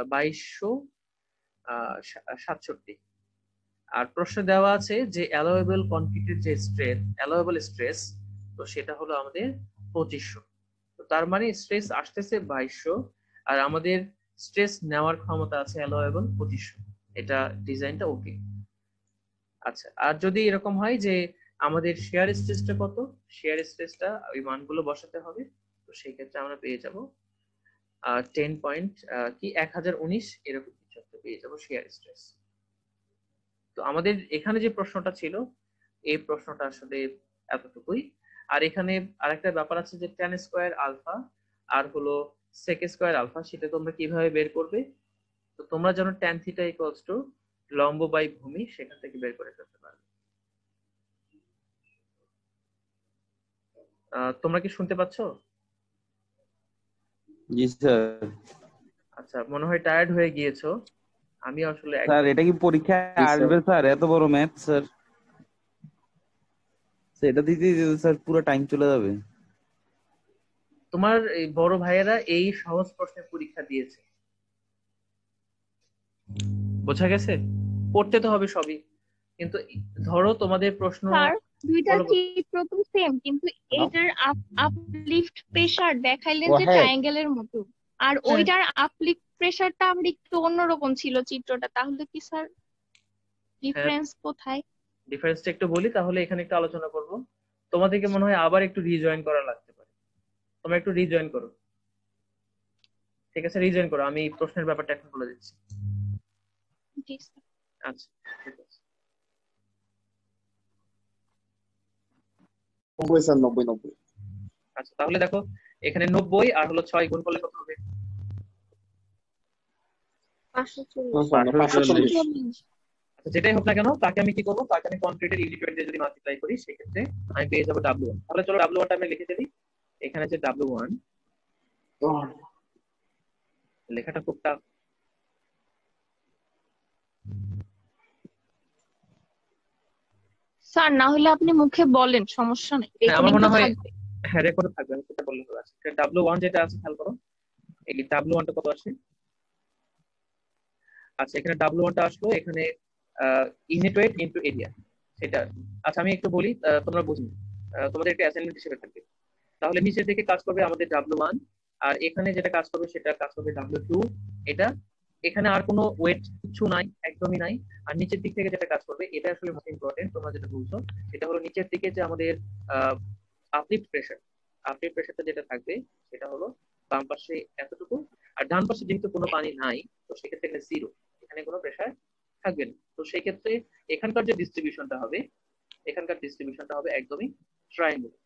2267। আর প্রশ্নে দেওয়া আছে যে অ্যালোয়েবল কনক্রিটের যে অ্যালোয়েবল স্ট্রেস, তো সেটা হলো আমাদের 2500। তো তার মানে স্ট্রেস আসতেছে 2200, আর আমাদের স্ট্রেস নেওয়ার ক্ষমতা আছে অ্যালোয়েবল 2500। এটা ডিজাইনটা ওকে। আচ্ছা, আর যদি এরকম হয় যে আমাদের শেয়ার স্ট্রেসটা কত, শেয়ার স্ট্রেসটা ওই মানগুলো বসাতে হবে, তো সেই ক্ষেত্রে আমরা পেয়ে যাব 10 পয়েন্ট কি 1019 এরকম কিছু একটা পেয়ে যাব শেয়ার স্ট্রেস। তো আমাদের এখানে যে প্রশ্নটা ছিল, এই প্রশ্নটা আসলে এতটুকুই। আর এখানে আরেকটা ব্যাপার আছে যে tan স্কয়ার আলফা আর হলো sec স্কয়ার আলফা, সেটা তোমরা কিভাবে বের করবে? তো তোমরা জানো tan থিটা ইকুয়ালস টু লম্ব বাই ভূমি, সেখান থেকে বের করে ফেলতে পারবে। তোমরা কি শুনতে পাচ্ছো? জি স্যার। আচ্ছা, মনে হয় টায়ার্ড হয়ে গিয়েছো। আমি আসলে স্যার এটা কি পরীক্ষায় আসবে স্যার? এত বড় ম্যাথ স্যার, সেটা দিতে দিতে স্যার পুরো টাইম চলে যাবে। তোমার এই বড় ভাইয়েরা এই সহজ প্রশ্নের পরীক্ষা দিয়েছে, বোঝা গেছে? পড়তে তো হবে সবই, কিন্তু ধরো তোমাদের প্রশ্ন, স্যার দুইটা বলো। চিত্র তো সেম, কিন্তু এইটার আপলিফট প্রেসার দেখাইলেন যে হ্যাঁ। ট্রায়াঙ্গেলের মতো, আর হ্যাঁ। ওইটার আপলিফট প্রেসারটা আবার একটু অন্যরকম ছিল চিত্রটা, তাহলে কি স্যার ডিফারেন্স কোথায়? ডিফারেন্সটা একটু বলি, তাহলে এখানে একটু আলোচনা করব। তোমাদেরকে মনে হয় আবার একটু রিজয়েন করা লাগতে পারে, তোমরা একটু রিজয়েন করো। ঠিক আছে, রিজয়েন করো, আমি প্রশ্নের ব্যাপারটা এখন বলে দিচ্ছি। জি স্যার। আচ্ছা, ঠিক আছে। 90 স্যার, 90। আচ্ছা, তাহলে দেখো এখানে 90 আর হলো 6 গুণ করলে কত হবে? 540। আচ্ছা, যেটাই হোক না কেন, তাকে আমি কি করবো, তাকে আমি কনক্রিটের ইউনিট ওয়েট দিয়ে যদি মাল্টিপ্লাই করি, সেক্ষেত্রে আমি পেয়ে যাবো W1। তাহলে চলো W1টা আমি লিখে ফেলি। এখানে যে W1, লেখাটা খুব টাফ। স্যার না হলে আপনি মুখে বলেন, সমস্যা নেই, আমার মনে রেকর্ডিং হয় থাকবে। হ্যাঁ, রেকর্ডে থাকবে, আমি সেটা বললে হবে। আচ্ছা, W1 যেটা আছে খেয়াল করো, এই W1টা কত আসে? আচ্ছা, এখানে W1টা আসলো এখানে ইউনিট ওয়েট ইনটু এরিয়া, সেটা। আচ্ছা আমি একটু বলি, তোমরা বুঝবে, তোমাদের একটা অ্যাসাইনমেন্ট হিসেবে থাকবে। তাহলে নিচের দিকে কাজ করবে আমাদের W1, আর এখানে যেটা কাজ করবে সেটা কাজ করবে W2। এটা এখানে আর কোনো ওয়েট কিছু নাই, একদমই নাই। আর নিচের দিক থেকে যেটা কাজ করবে, এটা আসলে মোস্ট ইম্পর্টেন্ট, তোমরা যেটা বুঝছো সেটা হলো নিচের দিকে যে আমাদের আপলিফট প্রেশার, আপলিফট প্রেশারটা যেটা থাকবে সেটা হলো বাম পাশে এতটুকু, আর ডান পাশে যেহেতু কোনো পানি নাই তো সেক্ষেত্রে এখানে জিরো, এখানে কোনো প্রেশার থাকবে না। তো সেই ক্ষেত্রে এখানকার যে ডিস্ট্রিবিউশনটা হবে, এখানকার ডিস্ট্রিবিউশনটা হবে একদমই ট্রায়াঙ্গুলার।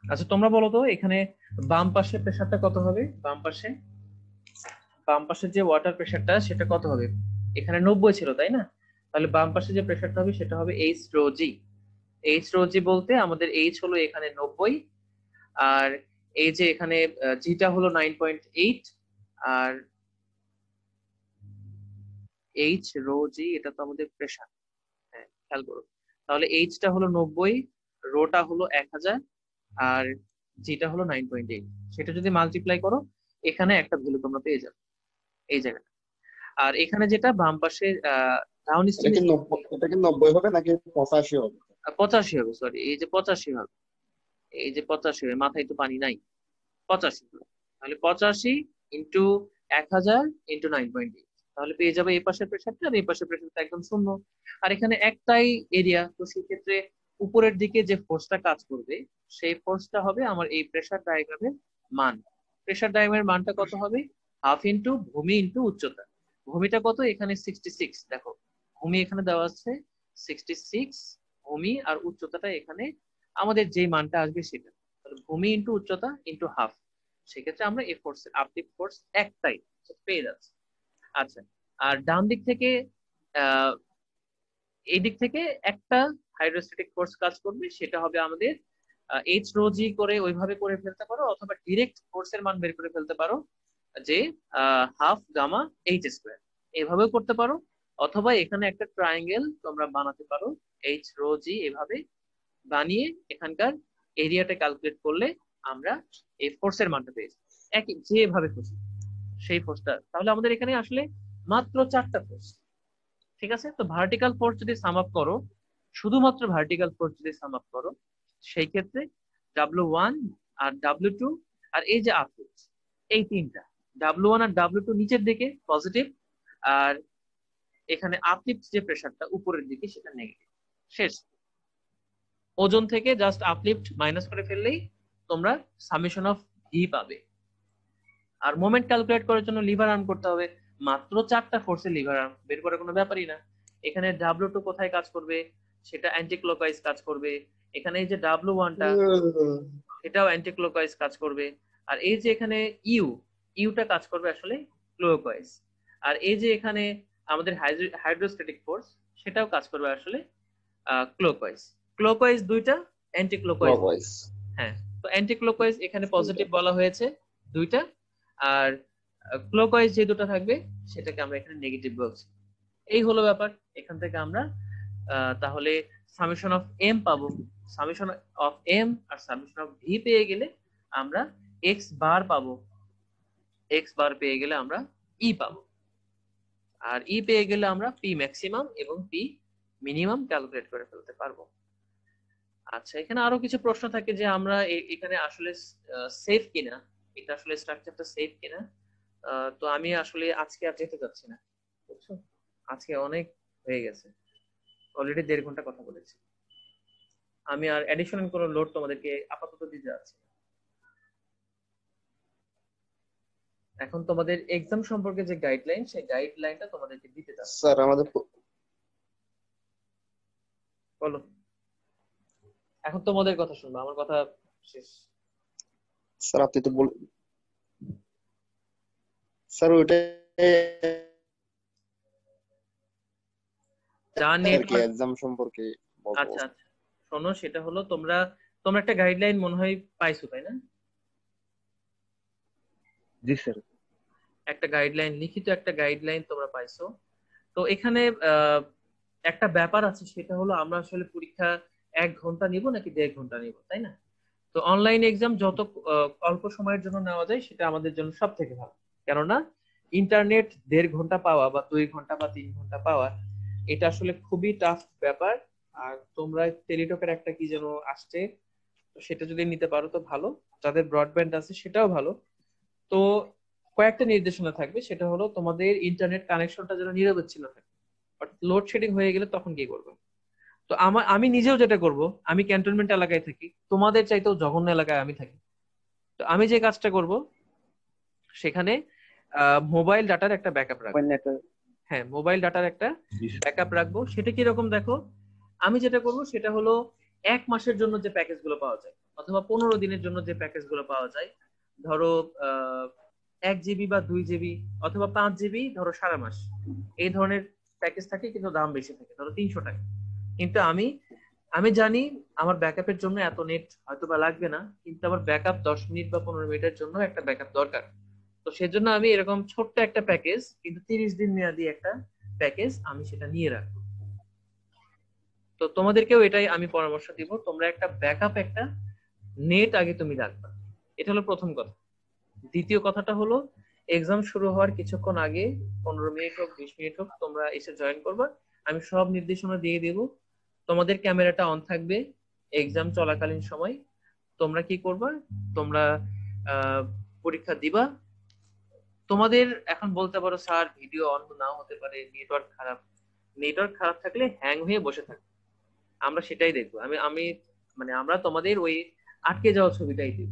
আচ্ছা তোমরা বলো তো এখানে বাম পাশে প্রেসারটা কত হবে? বাম পাশের যে ওয়াটার প্রেসারটা সেটা কত হবে? এখানে 90 ছিল তাই না? তাহলে বাম পাশে যে প্রেসারটা হবে সেটা হবে এইচ রো জি। এইচ রো জি বলতে আমাদের এইচ হলো এখানে 90, আর এই যে এখানে জিটা হলো 9.8, আর এইচ রো জি এটা তো আমাদের প্রেসার। হ্যাঁ খেয়াল করো, তাহলে এইচটা হলো 90, রোটা হলো 1000, আর জিটা হলো 9.8। সেটা যদি মাল্টিপ্লাই করো এখানে একটা ভ্যালু তোমরা পেয়ে যাবে এই জায়গাটা। আর এখানে যেটা বাম পাশে ডাউন এটা স্ট্রিম, কি 90, এটা কি 90 হবে নাকি 85 হবে? 85 হবে, সরি এই যে 85 হবে, এই যে 85 হবে, মাথায় তো পানি নাই, 85 হবে। তাহলে 85 ইন্টু 1000 ইন্টু 9.8, তাহলে পেয়ে যাবে এই পাশের প্রেশারটা, আর এই পাশের প্রেশারটা একদম শূন্য। আর এখানে একটাই এরিয়া, তো সেক্ষেত্রে উপরের দিকে যে ফোর্সটা কাজ করবে সেই ফোর্সটা হবে আমার এই প্রেশার ডায়াগ্রামের মান। প্রেশার ডায়াগ্রামের মানটা কত হবে? হাফ ইন্টু ভূমি ইন্টু উচ্চতা। ভূমিটা কত? এখানে 66, দেখো ভূমি এখানে দেওয়া আছে 66 ভূমি, আর উচ্চতাটা এখানে আমাদের যে মানটা আসবে সেটা, তাহলে ভূমি ইন্টু উচ্চতা ইন্টু হাফ। সেক্ষেত্রে আমরা এই ফোর্স, আপলিফট ফোর্স একটাই পেয়ে যাচ্ছি। আচ্ছা, আর ডান দিক থেকে আহ এই দিক থেকে একটা হাইড্রোস্ট্যাটিক ফোর্স কাজ করবে, সেটা হবে আমাদের এইচ রো জি করে ওইভাবে করে ফেলতে পারো, অথবা ডিরেক্ট ফোর্সের মান বের করে ফেলতে পারো যে হাফ গামা এইচ স্কোয়ার, এভাবেও করতে পারো। অথবা এখানে একটা ট্রায়াঙ্গেল তোমরা বানাতে পারো এইচ রো জি এভাবে বানিয়ে এখানকার এরিয়াটা ক্যালকুলেট করলে আমরা এই ফোর্সের মানটা পেয়েছি একই যেভাবে খুশি সেই ফোর্সটা। তাহলে আমাদের এখানে আসলে মাত্র 4টা ফোর্স, ঠিক আছে? তো ভার্টিক্যাল ফোর্স যদি সাম আপ করো, শুধুমাত্র ভার্টিক্যাল ফোর্স যদি সাম আপ করো, সেই ক্ষেত্রে W1 আর W2 আর এই যে আপলিফট, এই তিনটা W1 আর W2 নিচের দিকে পজিটিভ, আর এখানে আপলিফট যে প্রেসারটা উপরের দিকে সেটা নেগেটিভ। শেষ। ওজন থেকে জাস্ট আপলিফট মাইনাস করে ফেললেই তোমরা সামেশন অফ ভি পাবে। আর মোমেন্ট ক্যালকুলেট করার জন্য লিভার আর্ম করতে হবে, মাত্র 4টা ফোর্সে লিভার আর্ম বের করার কোনো ব্যাপারই না। এখানে W2 কোথায় কাজ করবে? সেটা অ্যান্টি ক্লকওয়াইজ কাজ করবে। এখানে এই যে W1টা এটাও অ্যান্টি ক্লকওয়াইজ কাজ করবে। আর এই যে এখানে ইউটা কাজ করবে আসলে ক্লকওয়াইজ। আর এই যে এখানে আমাদের হাইড্রোস্ট্যাটিক ফোর্স সেটাও কাজ করবে আসলে ক্লকওয়াইজ। ক্লকওয়াইজ দুইটা, অ্যান্টি ক্লকওয়াইজ। Clockwise। হ্যাঁ, তো অ্যান্টি ক্লকওয়াইজ এখানে পজিটিভ বলা হয়েছে দুইটা, আর ক্লকওয়াইজ যে দুটো থাকবে সেটাকে আমরা এখানে নেগেটিভ বলছি। এই হলো ব্যাপার। এখান থেকে আমরা তাহলে সামেশন অফ এম পাবো। সামেশন অফ এম আর সামেশন অফ ভি পেয়ে গেলে আমরা এক্স বার পাবো, এক্স বার পেয়ে গেলে আমরা ই পাবো, আর ই পেয়ে গেলে আমরা পি ম্যাক্সিমাম এবং পি মিনিমাম ক্যালকুলেট করে ফেলতে পারবো। আচ্ছা, এখানে আরো কিছু প্রশ্ন থাকে যে আমরা এখানে আসলে সেফ কিনা, এটা আসলে স্ট্রাকচারটা সেফ কিনা। তো আমি আসলে আজকে আর যেতে চাচ্ছি না, বুঝছো? আজকে অনেক হয়ে গেছে, অলরেডি 1.5 ঘন্টা কথা বলেছি। আমি আর অ্যাডিশনাল কোনো লোড তোমাদেরকে আপাতত দিতে যাচ্ছি না। এখন তোমাদের এক্সাম সম্পর্কে যে গাইডলাইন, সেই গাইডলাইনটা তোমাদেরকে দিতে যাচ্ছি। স্যার আমাদের বলো, এখন তোমাদের কথা শুনবো, আমার কথা শেষ। স্যার আপনি তো বল স্যার ওইটা যা আর কি নেটওয়ার্ক, এক্সাম সম্পর্কে বলবো। আচ্ছা আচ্ছা শোনো, সেটা হলো তোমরা একটা গাইডলাইন মনে হয় পাইছো, তাই না? জি স্যার। একটা গাইডলাইন, লিখিত একটা গাইডলাইন তোমরা পাইছো। তো এখানে একটা ব্যাপার আছে, সেটা হলো আমরা আসলে পরীক্ষা 1 ঘন্টা নিব নাকি 1.5 ঘন্টা নিব, তাই না? তো অনলাইন এক্সাম যত অল্প সময়ের জন্য নেওয়া যায় সেটা আমাদের জন্য সব থেকে ভালো। কেননা ইন্টারনেট 1.5 ঘন্টা পাওয়া বা 2 ঘন্টা বা 3 ঘন্টা পাওয়া, এটা আসলে খুবই টাফ ব্যাপার। আর তোমরা টেলিটকের একটা কি যেন আসছে, তো সেটা যদি নিতে পারো তো ভালো, যাদের ব্রডব্যান্ড আছে সেটাও ভালো। তো কয়েকটা নির্দেশনা থাকবে, সেটা হলো তোমাদের ইন্টারনেট কানেকশনটা যেন নিরবিচ্ছিন্ন থাকে। অর্থাৎ লোডশেডিং হয়ে গেলে তখন কি করবে? তো আমি নিজেও যেটা করব, আমি ক্যান্টনমেন্ট এলাকায় থাকি, তোমাদের চাইতেও জঘন্য এলাকায় আমি থাকি। তো আমি যে কাজটা করব, সেখানে মোবাইল ডাটার একটা ব্যাকআপ রাখবো। হ্যাঁ, মোবাইল ডাটার একটা ব্যাকআপ রাখবো। সেটা কিরকম দেখো, আমি যেটা করব সেটা হলো 1 মাসের জন্য যে প্যাকেজ গুলো পাওয়া যায়, অথবা 15 দিনের জন্য যে প্যাকেজ গুলো পাওয়া যায়, ধরো 1 জিবি বা 2 জিবি অথবা 5 জিবি, ধরো সারা মাস, এই ধরনের প্যাকেজ থাকে, কিন্তু দাম বেশি থাকে, ধরো 300 টাকা। কিন্তু আমি আমি জানি আমার ব্যাকআপের জন্য এত নেট হয়তো বা লাগবে না, কিন্তু আমার ব্যাকআপ 10 মিনিট বা 15 মিনিটের জন্য একটা ব্যাকআপ দরকার। তো সেজন্য আমি এরকম ছোট্ট একটা প্যাকেজ, কিন্তু 30 দিন মেয়াদি একটা প্যাকেজ, আমি সেটা নিয়ে রাখবো। তো তোমাদেরকেও এটাই আমি পরামর্শ দিব, তোমরা একটা ব্যাকআপ, একটা নেট আগে তুমি রাখবা। এটা হলো প্রথম কথা। দ্বিতীয় কথাটা হলো, এক্সাম শুরু হওয়ার কিছুক্ষণ আগে, 15 মিনিট হোক 20 মিনিট হোক, তোমরা এসে জয়েন করবা। আমি সব নির্দেশনা দিয়ে দেব। তোমাদের ক্যামেরাটা অন থাকবে এক্সাম চলাকালীন সময়। তোমরা কি করবা, তোমরা আহ, পরীক্ষা দিবা। তোমাদের এখন বলতে পারো স্যার ভিডিও অন নাও হতে পারে, নেটওয়ার্ক খারাপ। নেটওয়ার্ক খারাপ থাকলে হ্যাং হয়ে বসে থাকবে, আমরা সেটাই দেখবো। আমি আমি মানে আমরা তোমাদের ওই আটকে যাওয়া ছবিটাই দিব,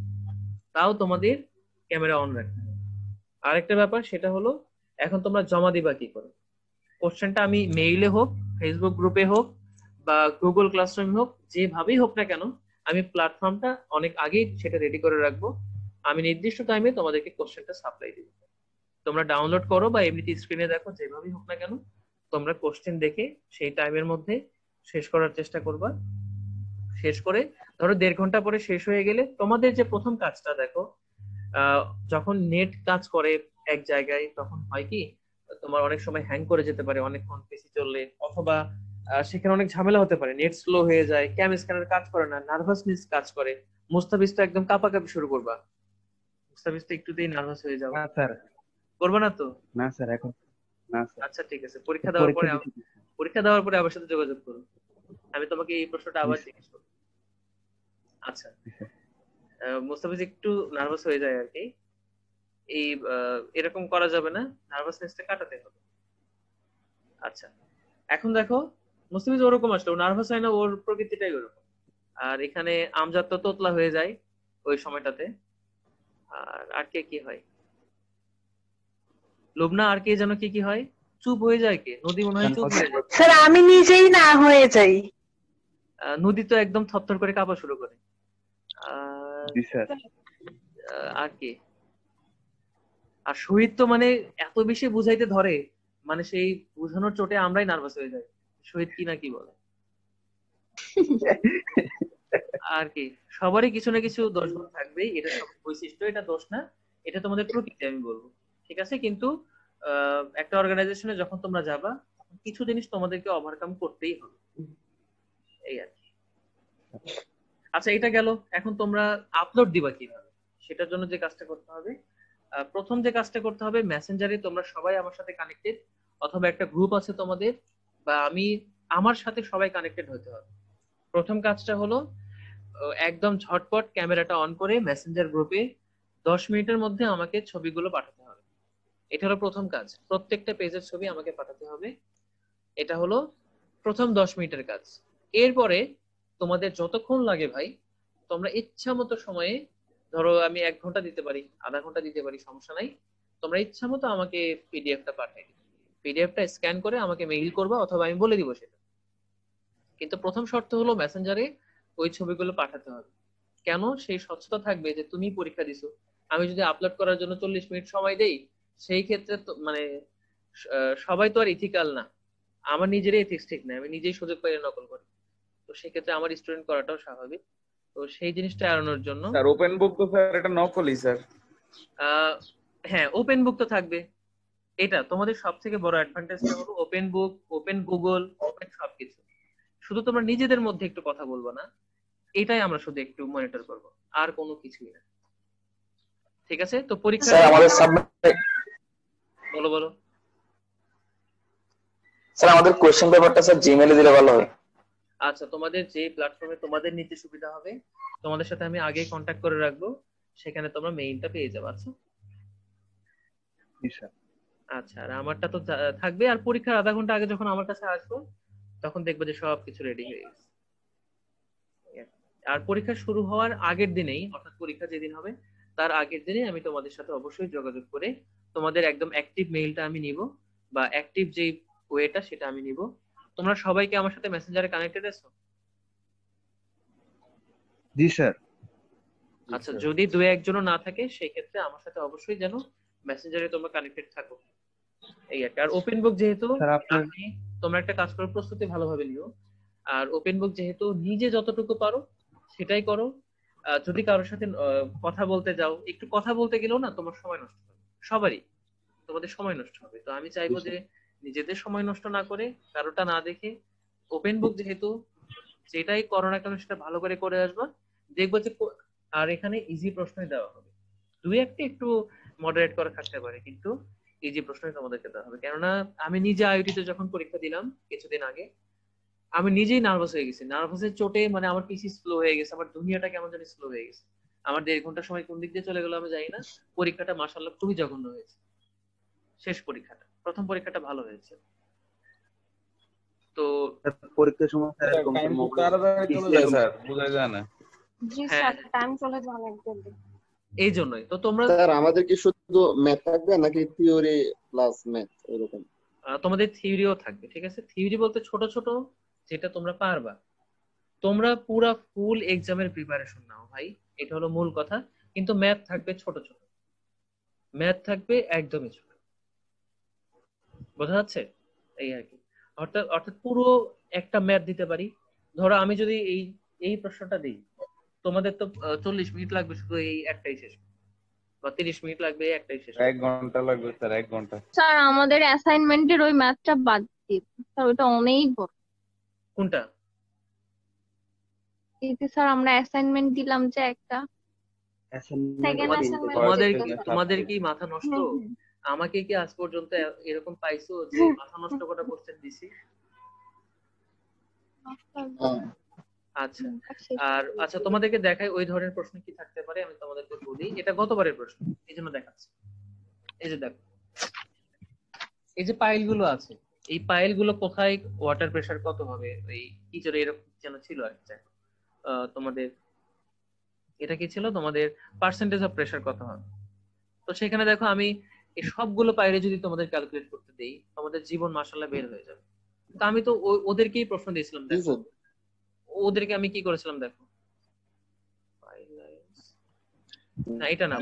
তাও তোমাদের ক্যামেরা অন রাখতে হবে। আরেকটা ব্যাপার, সেটা হলো এখন তোমরা জমা দিবা কি করে। কোশ্চেনটা আমি মেইলে হোক, ফেসবুক গ্রুপে হোক, বা গুগল ক্লাসরুম হোক, যেভাবেই হোক না কেন, আমি প্ল্যাটফর্মটা অনেক আগেই সেটা রেডি করে রাখবো। আমি নির্দিষ্ট টাইমে তোমাদেরকে কোশ্চেনটা সাপ্লাই দিব। তোমরা ডাউনলোড করো বা এমনিতে স্ক্রিনে দেখো, যেভাবেই হোক না কেন, তোমরা কোশ্চেন দেখে সেই টাইমের মধ্যে শেষ করার চেষ্টা করবা। শেষ করে ধরো 1.5 ঘন্টা পরে শেষ হয়ে গেলে, তোমাদের যে প্রথম কাজটা দেখো, আহ, যখন নেট কাজ করে এক জায়গায়, তখন হয় কি, তোমার অনেক সময় হ্যাং করে যেতে পারে অনেকক্ষণ পিসি চললে, অথবা সেখানে অনেক ঝামেলা হতে পারে, নেট স্লো হয়ে যায়, ক্যাম স্ক্যানার কাজ করে না, নার্ভাসনেস কাজ করে। মুস্তাফিজ তো একদম কাঁপাকাঁপি শুরু করবা, মুস্তাফিজ তো একটুতেই নার্ভাস হয়ে যাবে। না স্যার, করবে না তো? না স্যার, এখন না স্যার। আচ্ছা ঠিক আছে, পরীক্ষা দেওয়ার পরে আমার সাথে যোগাযোগ করো, আমি তোমাকে এই প্রশ্নটা জি আবার স্যার, জিজ্ঞেস করবো। আচ্ছা, জি স্যার। মুস্তাফিজ একটু নার্ভাস হয়ে যায় আর কি, এই এরকম করা যাবে না, নার্ভাসনেসটা কাটাতে হবে। আচ্ছা, এখন দেখো, মুস্তাফিজ ওরকম আসলে ও নার্ভাস হয় না, ওর প্রকৃতিটাই ওরকম। আর এখানে আমজাদ তো তোতলা হয়ে যায় ওই সময়টাতে। আর আর কে কি হয়, লুবনা, আর কে যেন কি কি হয়, চুপ হয়ে যায়, কে নদী মনে হয় চুপ হয়ে যায়। স্যার আমি নিজেই না হয়ে যাই। নদী তো একদম থরথর করে কাঁপা শুরু করে। আর জি স্যার। আর কি, আর শহীদ তো মানে এত বেশি বুঝাইতে ধরে, মানে সেই বুঝানোর চোটে আমরাই নার্ভাস হয়ে যাই, শহীদ কি না কি বলে। আর কি, সবারই কিছু না কিছু দোষ গুণ থাকবেই, এটা সব বৈশিষ্ট্য, এটা দোষ না, এটা তোমাদের প্রকৃতি আমি বলবো। ঠিক আছে, কিন্তু একটা অর্গানাইজেশনে যখন তোমরা যাবা, কিছু জিনিস তোমাদেরকে ওভারকাম করতেই হবে, এই আর কি। আচ্ছা, এটা গেল। এখন তোমরা আপলোড দিবা কিভাবে, সেটার জন্য যে কাজটা করতে হবে, প্রথম যে কাজটা করতে হবে, মেসেঞ্জারে তোমরা সবাই আমার সাথে কানেক্টেড, অথবা একটা গ্রুপ আছে তোমাদের, বা আমার সাথে সবাই কানেক্টেড হতে হবে। প্রথম কাজটা হলো, একদম ঝটপট ক্যামেরাটা অন করে মেসেঞ্জার গ্রুপে 10 মিনিটের মধ্যে আমাকে ছবিগুলো পাঠাতে হবে। এটা হলো প্রথম কাজ, প্রত্যেকটা পেজের ছবি আমাকে পাঠাতে হবে। এটা হলো প্রথম 10 মিনিটের কাজ। এরপরে তোমাদের যতক্ষণ লাগে ভাই, তোমরা ইচ্ছা মতো সময়ে, ধরো আমি 1 ঘন্টা দিতে পারি, আধা ঘন্টা দিতে পারি, সমস্যা নাই। তোমরা ইচ্ছা মতো আমাকে পিডিএফটা পাঠাই দিবে, পিডিএফটা স্ক্যান করে আমাকে মেইল করবা, অথবা আমি বলে দিব সেটা। কিন্তু প্রথম শর্ত হলো মেসেঞ্জারে ওই ছবিগুলো পাঠাতে হবে। কেন? সেই স্বচ্ছতা থাকবে যে তুমি পরীক্ষা দিছো। আমি যদি আপলোড করার জন্য 40 মিনিট সময় দেই, সেই ক্ষেত্রে তো মানে সবাই তো আর ইথিক্যাল না। আমার নিজেরই এথিক্স ঠিক না, আমি নিজেই সুযোগ পাইলে নকল করি। তো সেক্ষেত্রে আমার স্টুডেন্ট করাটাও স্বাভাবিক। তো সেই জিনিসটা এড়ানোর জন্য স্যার ওপেন বুক তো স্যার এটা নকলই স্যার। আহ, হ্যাঁ, ওপেন বুক তো থাকবে। এটা তোমাদের সব থেকে বড় অ্যাডভান্টেজটা হলো open book, open Google, open সবকিছু। শুধু তোমরা নিজেদের মধ্যে একটু কথা বলবো না, এটাই আমরা শুধু একটু মনিটর করব, আর কোনো কিছুই না। ঠিক আছে? তো পরীক্ষা স্যার আমাদের সাবমিট বলো বলো। স্যার আমাদের কোশ্চেন পেপারটা স্যার জিমেইলে দিলে ভালো হয়। আচ্ছা, তোমাদের যে প্ল্যাটফর্মে তোমাদের নিতে সুবিধা হবে, তোমাদের সাথে আমি আগেই কন্ট্যাক্ট করে রাখবো, সেখানে তোমরা মেইলটা পেয়ে যাবে। আচ্ছা জি স্যার। আচ্ছা, আর আমারটা তো থাকবে। আর পরীক্ষার আধা ঘন্টা আগে যখন আমার কাছে আসবো, তখন দেখবো যে সবকিছু রেডি হয়ে গেছে। আর পরীক্ষা শুরু হওয়ার আগের দিনেই, অর্থাৎ পরীক্ষা যেদিন হবে তার আগের দিনে আমি তোমাদের সাথে অবশ্যই যোগাযোগ করে তোমাদের একদম অ্যাক্টিভ মেইলটা আমি নিব, বা অ্যাক্টিভ যে ওয়েটা সেটা আমি নিব। তোমরা সবাইকে আমার সাথে মেসেঞ্জারে কানেক্টেড আছো? জি স্যার। আচ্ছা, যদি দু একজনও না থাকে সেই ক্ষেত্রে আমার সাথে অবশ্যই যেন মেসেঞ্জারে তোমরা কানেক্টেড থাকো, এই একটা। আর ওপেন বুক যেহেতু, স্যার আপনার আপনি তোমরা একটা কাজ করো, প্রস্তুতি ভালোভাবে নিও। আর ওপেন বুক যেহেতু নিজে যতটুকু পারো সেটাই করো। যদি কারোর সাথে কথা বলতে যাও, একটু কথা বলতে গেলেও না তোমার সময় নষ্ট হবে, সবারই তোমাদের সময় নষ্ট হবে। তো আমি চাইবো যে নিজেদের সময় নষ্ট না করে, কারোটা না দেখে, ওপেন বুক যেহেতু যেটাই করো না কেন সেটা ভালো করে করে আসবা, দেখবো যে আর এখানে ইজি প্রশ্নই দেওয়া হবে। দুই একটা একটু মডারেট করা থাকতে পারে, কিন্তু ইজি প্রশ্নই তোমাদেরকে দেওয়া হবে। কেননা আমি নিজে আইআইটিতে যখন পরীক্ষা দিলাম কিছুদিন আগে, আমি নিজেই নার্ভাস হয়ে গেছি, নার্ভাসের চোটে মানে আমার পিসি স্লো হয়ে গেছে, আমার দুনিয়াটা কেমন জানি স্লো হয়ে গেছে। আমার 1.5 ঘন্টা সময় কোন দিক দিয়ে চলে গেল আমি জানি না। পরীক্ষাটা মাশাআল্লাহ খুবই জঘন্য হয়েছে। শেষ পরীক্ষাটা, প্রথম পরীক্ষাটা ভালো হয়েছে। তো পরীক্ষার সময় স্যার এরকম টাইম মোবাইল তাড়াতাড়ি চলে যায় স্যার, বোঝা যায় না। জি হ্যাঁ, স্যার, টাইম চলে যায় অনেক জলদি। এই জন্যই তো তোমরা স্যার আমাদের কি শুধু ম্যাথ থাকবে নাকি থিওরি প্লাস ম্যাথ এরকম? তোমাদের থিওরিও থাকবে। ঠিক আছে, থিওরি বলতে ছোট ছোট যেটা তোমরা পারবা। তোমরা পুরা ফুল এক্সামের প্রিপারেশন নাও ভাই, এটা হলো মূল কথা। কিন্তু ম্যাথ থাকবে ছোট ছোট, ম্যাথ থাকবে একদমই ছোট। বোঝা যাচ্ছে? এই আর কি। অর্থাৎ অর্থাৎ পুরো একটা ম্যাথ দিতে পারি। ধরো আমি যদি এই এই প্রশ্নটা দিই, তোমাদের তো 40 মিনিট লাগবে শুধু এই একটাই শেষ, বা 30 মিনিট লাগবে এই একটাই শেষ। 1 ঘন্টা লাগবে স্যার, 1 ঘন্টা। স্যার আমাদের অ্যাসাইনমেন্টের ওই ম্যাথটা বাদ দিন স্যার, ওইটা অনেক বড়। কোনটা? এই যে স্যার আমরা অ্যাসাইনমেন্ট দিলাম যে একটা, সেকেন্ড তোমাদের অ্যাসাইনমেন্ট। তোমাদের কি মাথা নষ্ট? আমাকে কি আজ পর্যন্ত এরকম পাইছো যে মাথা নষ্ট করা কোশ্চেন দিছি? আচ্ছা, আর আচ্ছা তোমাদেরকে দেখাই ওই ধরনের প্রশ্ন কি থাকতে পারে, আমি তোমাদেরকে বলি। এটা গতবারের প্রশ্ন, এই জন্য দেখাচ্ছি। এই যে দেখো, এই যে পাইল গুলো আছে, এই পাইল গুলো কোথায় ওয়াটার প্রেসার কত হবে, এই কি যেন এরকম যেন ছিল একটা, তোমাদের এটা কি ছিল, তোমাদের পার্সেন্টেজ অফ প্রেসার কত হবে। তো সেখানে দেখো আমি এই সবগুলো পাইলে যদি তোমাদের ক্যালকুলেট করতে দেই, তোমাদের জীবন মাশাআল্লাহ বের হয়ে যাবে। তো আমি তো ওদেরকেই প্রশ্ন দিয়েছিলাম। দেখো ওদেরকে আমি কি করেছিলাম, দেখো না এটা না,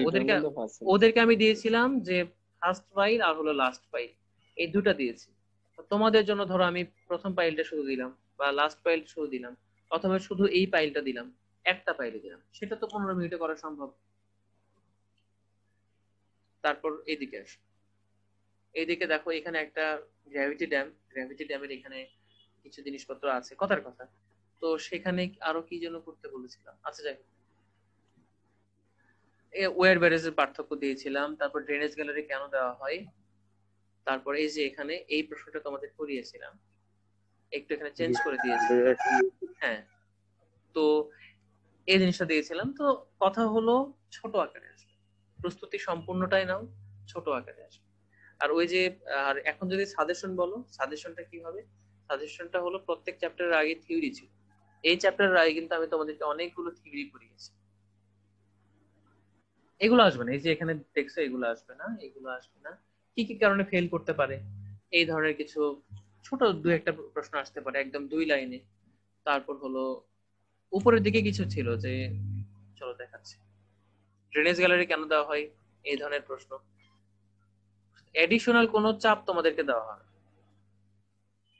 ওদেরকে আমি দিয়েছিলাম যে ফার্স্ট পাইল আর হলো লাস্ট পাইল, এই দুটা দিয়েছি। তোমাদের জন্য ধরো আমি প্রথম পাইলটা শুরু দিলাম, বা লাস্ট পাইল শুরু দিলাম, অথবা শুধু এই পাইলটা দিলাম, একটা পাইলে দিলাম, সেটা তো 15 মিনিটে করা সম্ভব। তারপর এইদিকে আসো, এইদিকে দেখো এখানে একটা গ্র্যাভিটি ড্যাম, গ্র্যাভিটি ড্যামের এখানে কিছু জিনিসপত্র আছে, কথার কথা। তো সেখানে আরো কি যেন করতে বলেছিলাম, আচ্ছা যাই, ওয়ার ব্যারেজের পার্থক্য দিয়েছিলাম, তারপর ড্রেনেজ গ্যালারি কেন দেওয়া হয়, তারপর এই যে এখানে এই প্রশ্নটা তোমাদের করিয়েছিলাম, একটু এখানে চেঞ্জ করে দিয়েছি। হ্যাঁ, তো এই জিনিসটা দিয়েছিলাম। তো কথা হলো ছোট আকারে আসবে, প্রস্তুতি সম্পূর্ণটাই নাও, ছোট আকারে আসবে। আর ওই যে আর এখন যদি সাজেশন বলো, সাজেশনটা কি হবে? সাজেশনটা হলো প্রত্যেক চ্যাপ্টারের আগে থিওরি ছিল, এই চ্যাপ্টারের আগে কিন্তু আমি তোমাদেরকে অনেকগুলো থিওরি পড়িয়েছি। এগুলো আসবে না, এই যে এখানে দেখছো এগুলো আসবে না, এগুলো আসবে না। কি কি কারণে ফেল করতে পারে এই ধরনের কিছু ছোট দু একটা প্রশ্ন আসতে পারে একদম 2 লাইনে। তারপর হলো উপরের দিকে কিছু ছিল যে, চলো দেখাচ্ছি, ড্রেনেজ গ্যালারি কেন দেওয়া হয়, এই ধরনের প্রশ্ন। এডিশনাল কোনো চাপ তোমাদেরকে দেওয়া হয়,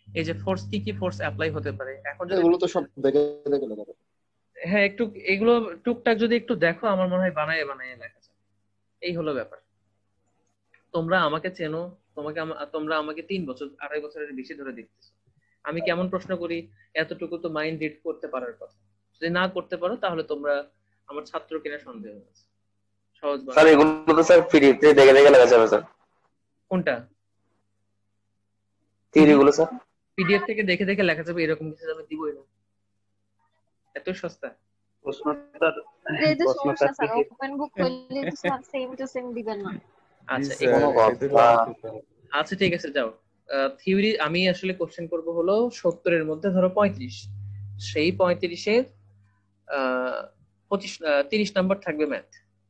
এই যে ফোর্স, কি কি ফোর্স অ্যাপ্লাই হতে পারে। এখন যদি এগুলো তো সব দেখে দেখে লেখা যাবে। হ্যাঁ একটু এগুলো টুকটাক যদি একটু দেখো, আমার মনে হয় বানায় বানায় লেখা যায়। এই হলো ব্যাপার। তোমরা আমাকে চেনো, তোমরা আমাকে 3 বছর 2.5 বছরের বেশি ধরে দেখতেছো। আমি কেমন প্রশ্ন করি, এতটুকু তো মাইন্ড রিড করতে পারার কথা। যদি না করতে পারো তাহলে তোমরা আমার ছাত্র কিনা সন্দেহ আছে। সহজ স্যার বাংলা। এগুলো তো স্যার ফ্রিতে দেখে দেখে লেখা যাবে স্যার, কোনটা? থিওরি গুলো স্যার। পিডিএফ থেকে দেখে দেখে লেখা যাবে এরকম কিছু আমি দিবই না, এত সস্তা। প্রশ্নটার এই যে প্রশ্নটা সমস্যা স্যার, থেকে ওপেন বুক করলে তো স্যার সেম টু সেম দিবেন না। আচ্ছা জি স্যার, কোনো সেটাই তো কথা। আছে, স্যার। আচ্ছা ঠিক আছে, যাও। থিওরি আমি আসলে কোশ্চেন করব হলো 70 এর মধ্যে ধরো 35, সেই 35-এর 30 নাম্বার থাকবে ম্যাথ,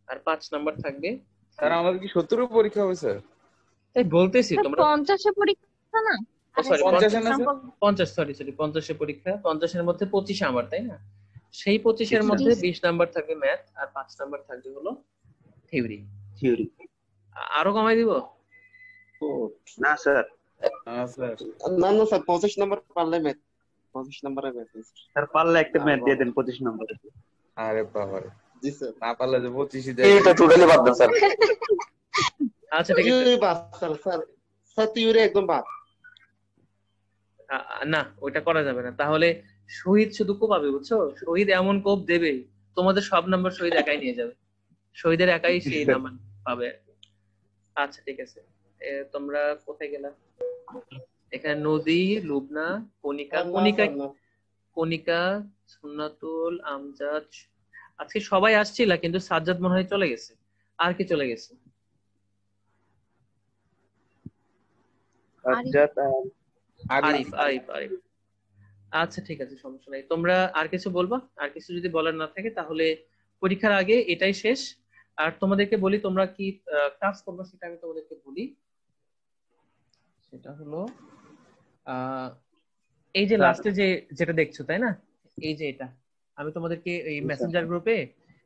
আর 5 নাম্বার থাকবে। স্যার আমাদের কি 70 পরীক্ষা হবে স্যার? তাই বলতেছি স্যার তোমরা 50-এ পরীক্ষা না? সরি 50 না স্যার? 50, সরি 50-এ পরীক্ষা, 50-এর মধ্যে 25 আমার, তাই না? সেই 25-এর মধ্যে 20 নাম্বার থাকবে ম্যাথ, আর 5 নাম্বার থাকবে হলো থিওরি। থিওরি। আরো কমাই দিব? না স্যার, হ্যাঁ স্যার। না না স্যার, 25 নাম্বার পারলে ম্যাথ, 25 নাম্বারে ম্যাথ। স্যার পারলে একটা ম্যাথ দিয়ে দেন 25 নম্বরে। আরে বাবারে, জি স্যার। না পারলে যে 25 দেয়। থিওরিটা টোটালি বাদ দেন স্যার। আচ্ছা ঠিক আছে। থিওরি বাদ স্যার, স্যার থিওরি একদম বাদ। না ওইটা করা যাবে না, তাহলে শহীদ শুধু কোপাবে, বুঝছো? শহীদ এমন কোপ দেবে তোমাদের সব নাম্বার শহীদ একাই নিয়ে যাবে, শহীদের একাই সেই নাম্বার পাবে। আচ্ছা ঠিক আছে, তোমরা কোথায় গেলা? এখানে নদী, লুবনা, কণিকা, সুন্নাতুল, আমজাদ। আজকে সবাই আসছিল কিন্তু সাজ্জাদ মনে হয় চলে গেছে। আর কি চলে গেছে? সাজ্জাদ আর আরিফ। আচ্ছা ঠিক আছে, সমস্যা নাই। তোমরা আর কিছু বলবা? আর কিছু যদি বলার না থাকে তাহলে পরীক্ষার আগে এটাই শেষ। আর তোমাদেরকে বলি তোমরা কি কাজ করবে সেটা আমি তোমাদেরকে বলি। সেটা হলো এই যে লাস্টে যেটা দেখছো, তাই না? এই যে এটা আমি তোমাদেরকে এই মেসেঞ্জার গ্রুপে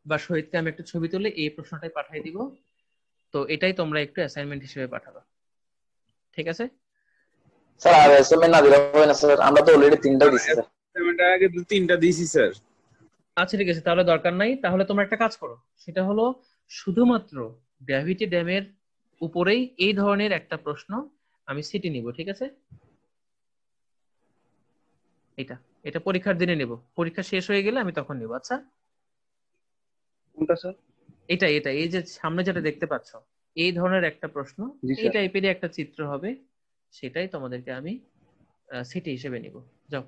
বা শহীদকে আমি একটা ছবি তুলে এই প্রশ্নটাই পাঠিয়ে দিব। তো এটাই তোমরা একটু অ্যাসাইনমেন্ট হিসেবে পাঠাবা, ঠিক আছে? স্যার আর অ্যাসাইনমেন্ট না দিলে হবে না স্যার, আমরা তো অলরেডি 3টা দিছি স্যার। অ্যাসাইনমেন্টের আগে 2-3টা দিছি স্যার। আচ্ছা ঠিক আছে, তাহলে দরকার নাই। তাহলে তোমরা একটা কাজ করো, সেটা হলো শুধুমাত্র গ্র্যাভিটি ড্যামের উপরেই এই ধরনের একটা প্রশ্ন আমি সিটি নিব, ঠিক আছে? এটা পরীক্ষার দিনে নেব, পরীক্ষা শেষ হয়ে গেলে আমি তখন নিব। আচ্ছা কোনটা স্যার? এটা এই যে সামনে যেটা দেখতে পাচ্ছ এই ধরনের একটা প্রশ্ন, জি এই স্যার। টাইপেরই একটা চিত্র হবে, সেটাই তোমাদেরকে আমি সিটি হিসেবে নিব। যাও,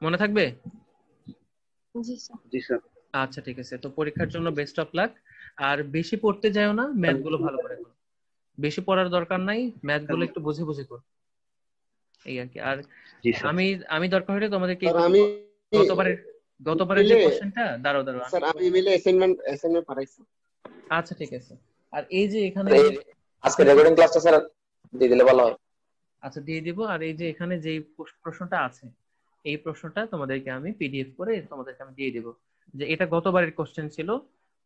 মনে থাকবে? জি স্যার। জি স্যার। আচ্ছা ঠিক আছে, তো পরীক্ষার জন্য বেস্ট অফ লাক। আর বেশি পড়তে যাও না, ম্যাথ গুলো ভালো করে করো। বেশি পড়ার দরকার নাই, ম্যাথ গুলো একটু বুঝে বুঝে করো, এই আর কি। আর জি স্যার। আমি দরকার হলে তোমাদেরকে স্যার আমি গতবারের যে কোশ্চেনটা দাঁড়াও স্যার আমি মিলে অ্যাসাইনমেন্ট পাঠাইছি। আচ্ছা ঠিক আছে। আর এই যে এখানে আজকে রেকর্ডিং ক্লাসটা স্যার দিয়ে দিলে ভালো হয়। আচ্ছা দিয়ে দিব। আর এই যে এখানে যে প্রশ্নটা আছে এই প্রশ্নটা তোমাদেরকে আমি পিডিএফ করে তোমাদেরকে আমি দিয়ে দিব, যে এটা গতবারের কোশ্চেন ছিল,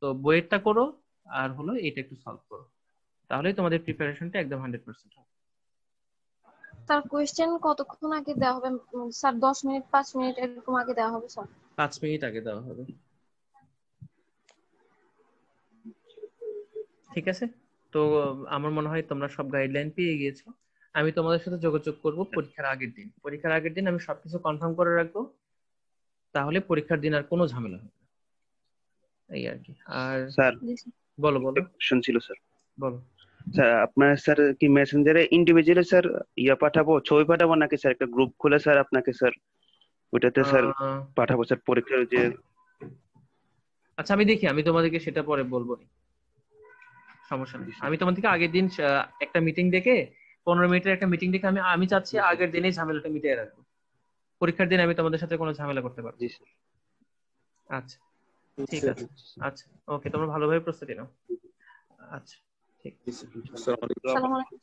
তো বইয়েরটা করো আর হলো এটা একটু সলভ করো, তাহলেই তোমাদের প্রিপারেশনটা একদম 100% হবে। স্যার কোশ্চেন কতক্ষণ আগে দেওয়া হবে? স্যার 10 মিনিট 5 মিনিট এরকম আগে দেওয়া হবে স্যার? 5 মিনিট আগে দেওয়া হবে, ঠিক আছে? তো আমার মনে হয় তোমরা সব গাইডলাইন পেয়ে গিয়েছো। আমি তোমাদের সাথে যোগাযোগ করব পরীক্ষার আগের দিন আমি সবকিছু কনফার্ম করে রাখবো, তাহলে পরীক্ষার দিন আর কোনো ঝামেলা হবে না, এই আর কি। আর স্যার বলো কোশ্চেন ছিল স্যার। বলো। স্যার আপনার স্যার কি মেসেঞ্জারে ইন্ডিভিজুয়ালি স্যার পাঠাবো, ছবি পাঠাবো, নাকি স্যার একটা গ্রুপ খুলে স্যার আপনাকে স্যার ওইটাতে স্যার পাঠাবো স্যার পরীক্ষার যে? আচ্ছা আমি দেখি, আমি তোমাদেরকে সেটা পরে বলবো। সমস্যা নেই। আমি তোমার থেকে আগের দিন একটা মিটিং ডেকে 15 মিনিটের একটা মিটিং ডেকে আমি চাচ্ছি আগের দিনেই ঝামেলাটা মিটিয়ে রাখবো, পরীক্ষার দিন আমি তোমাদের সাথে কোনো ঝামেলা করতে পারবো। জি স্যার। আচ্ছা ঠিক আছে, আচ্ছা ওকে, তোমরা ভালোভাবে প্রস্তুতি নাও। আচ্ছা ঠিক। আসসালামু আলাইকুম। আসসালামু আলাইকুম।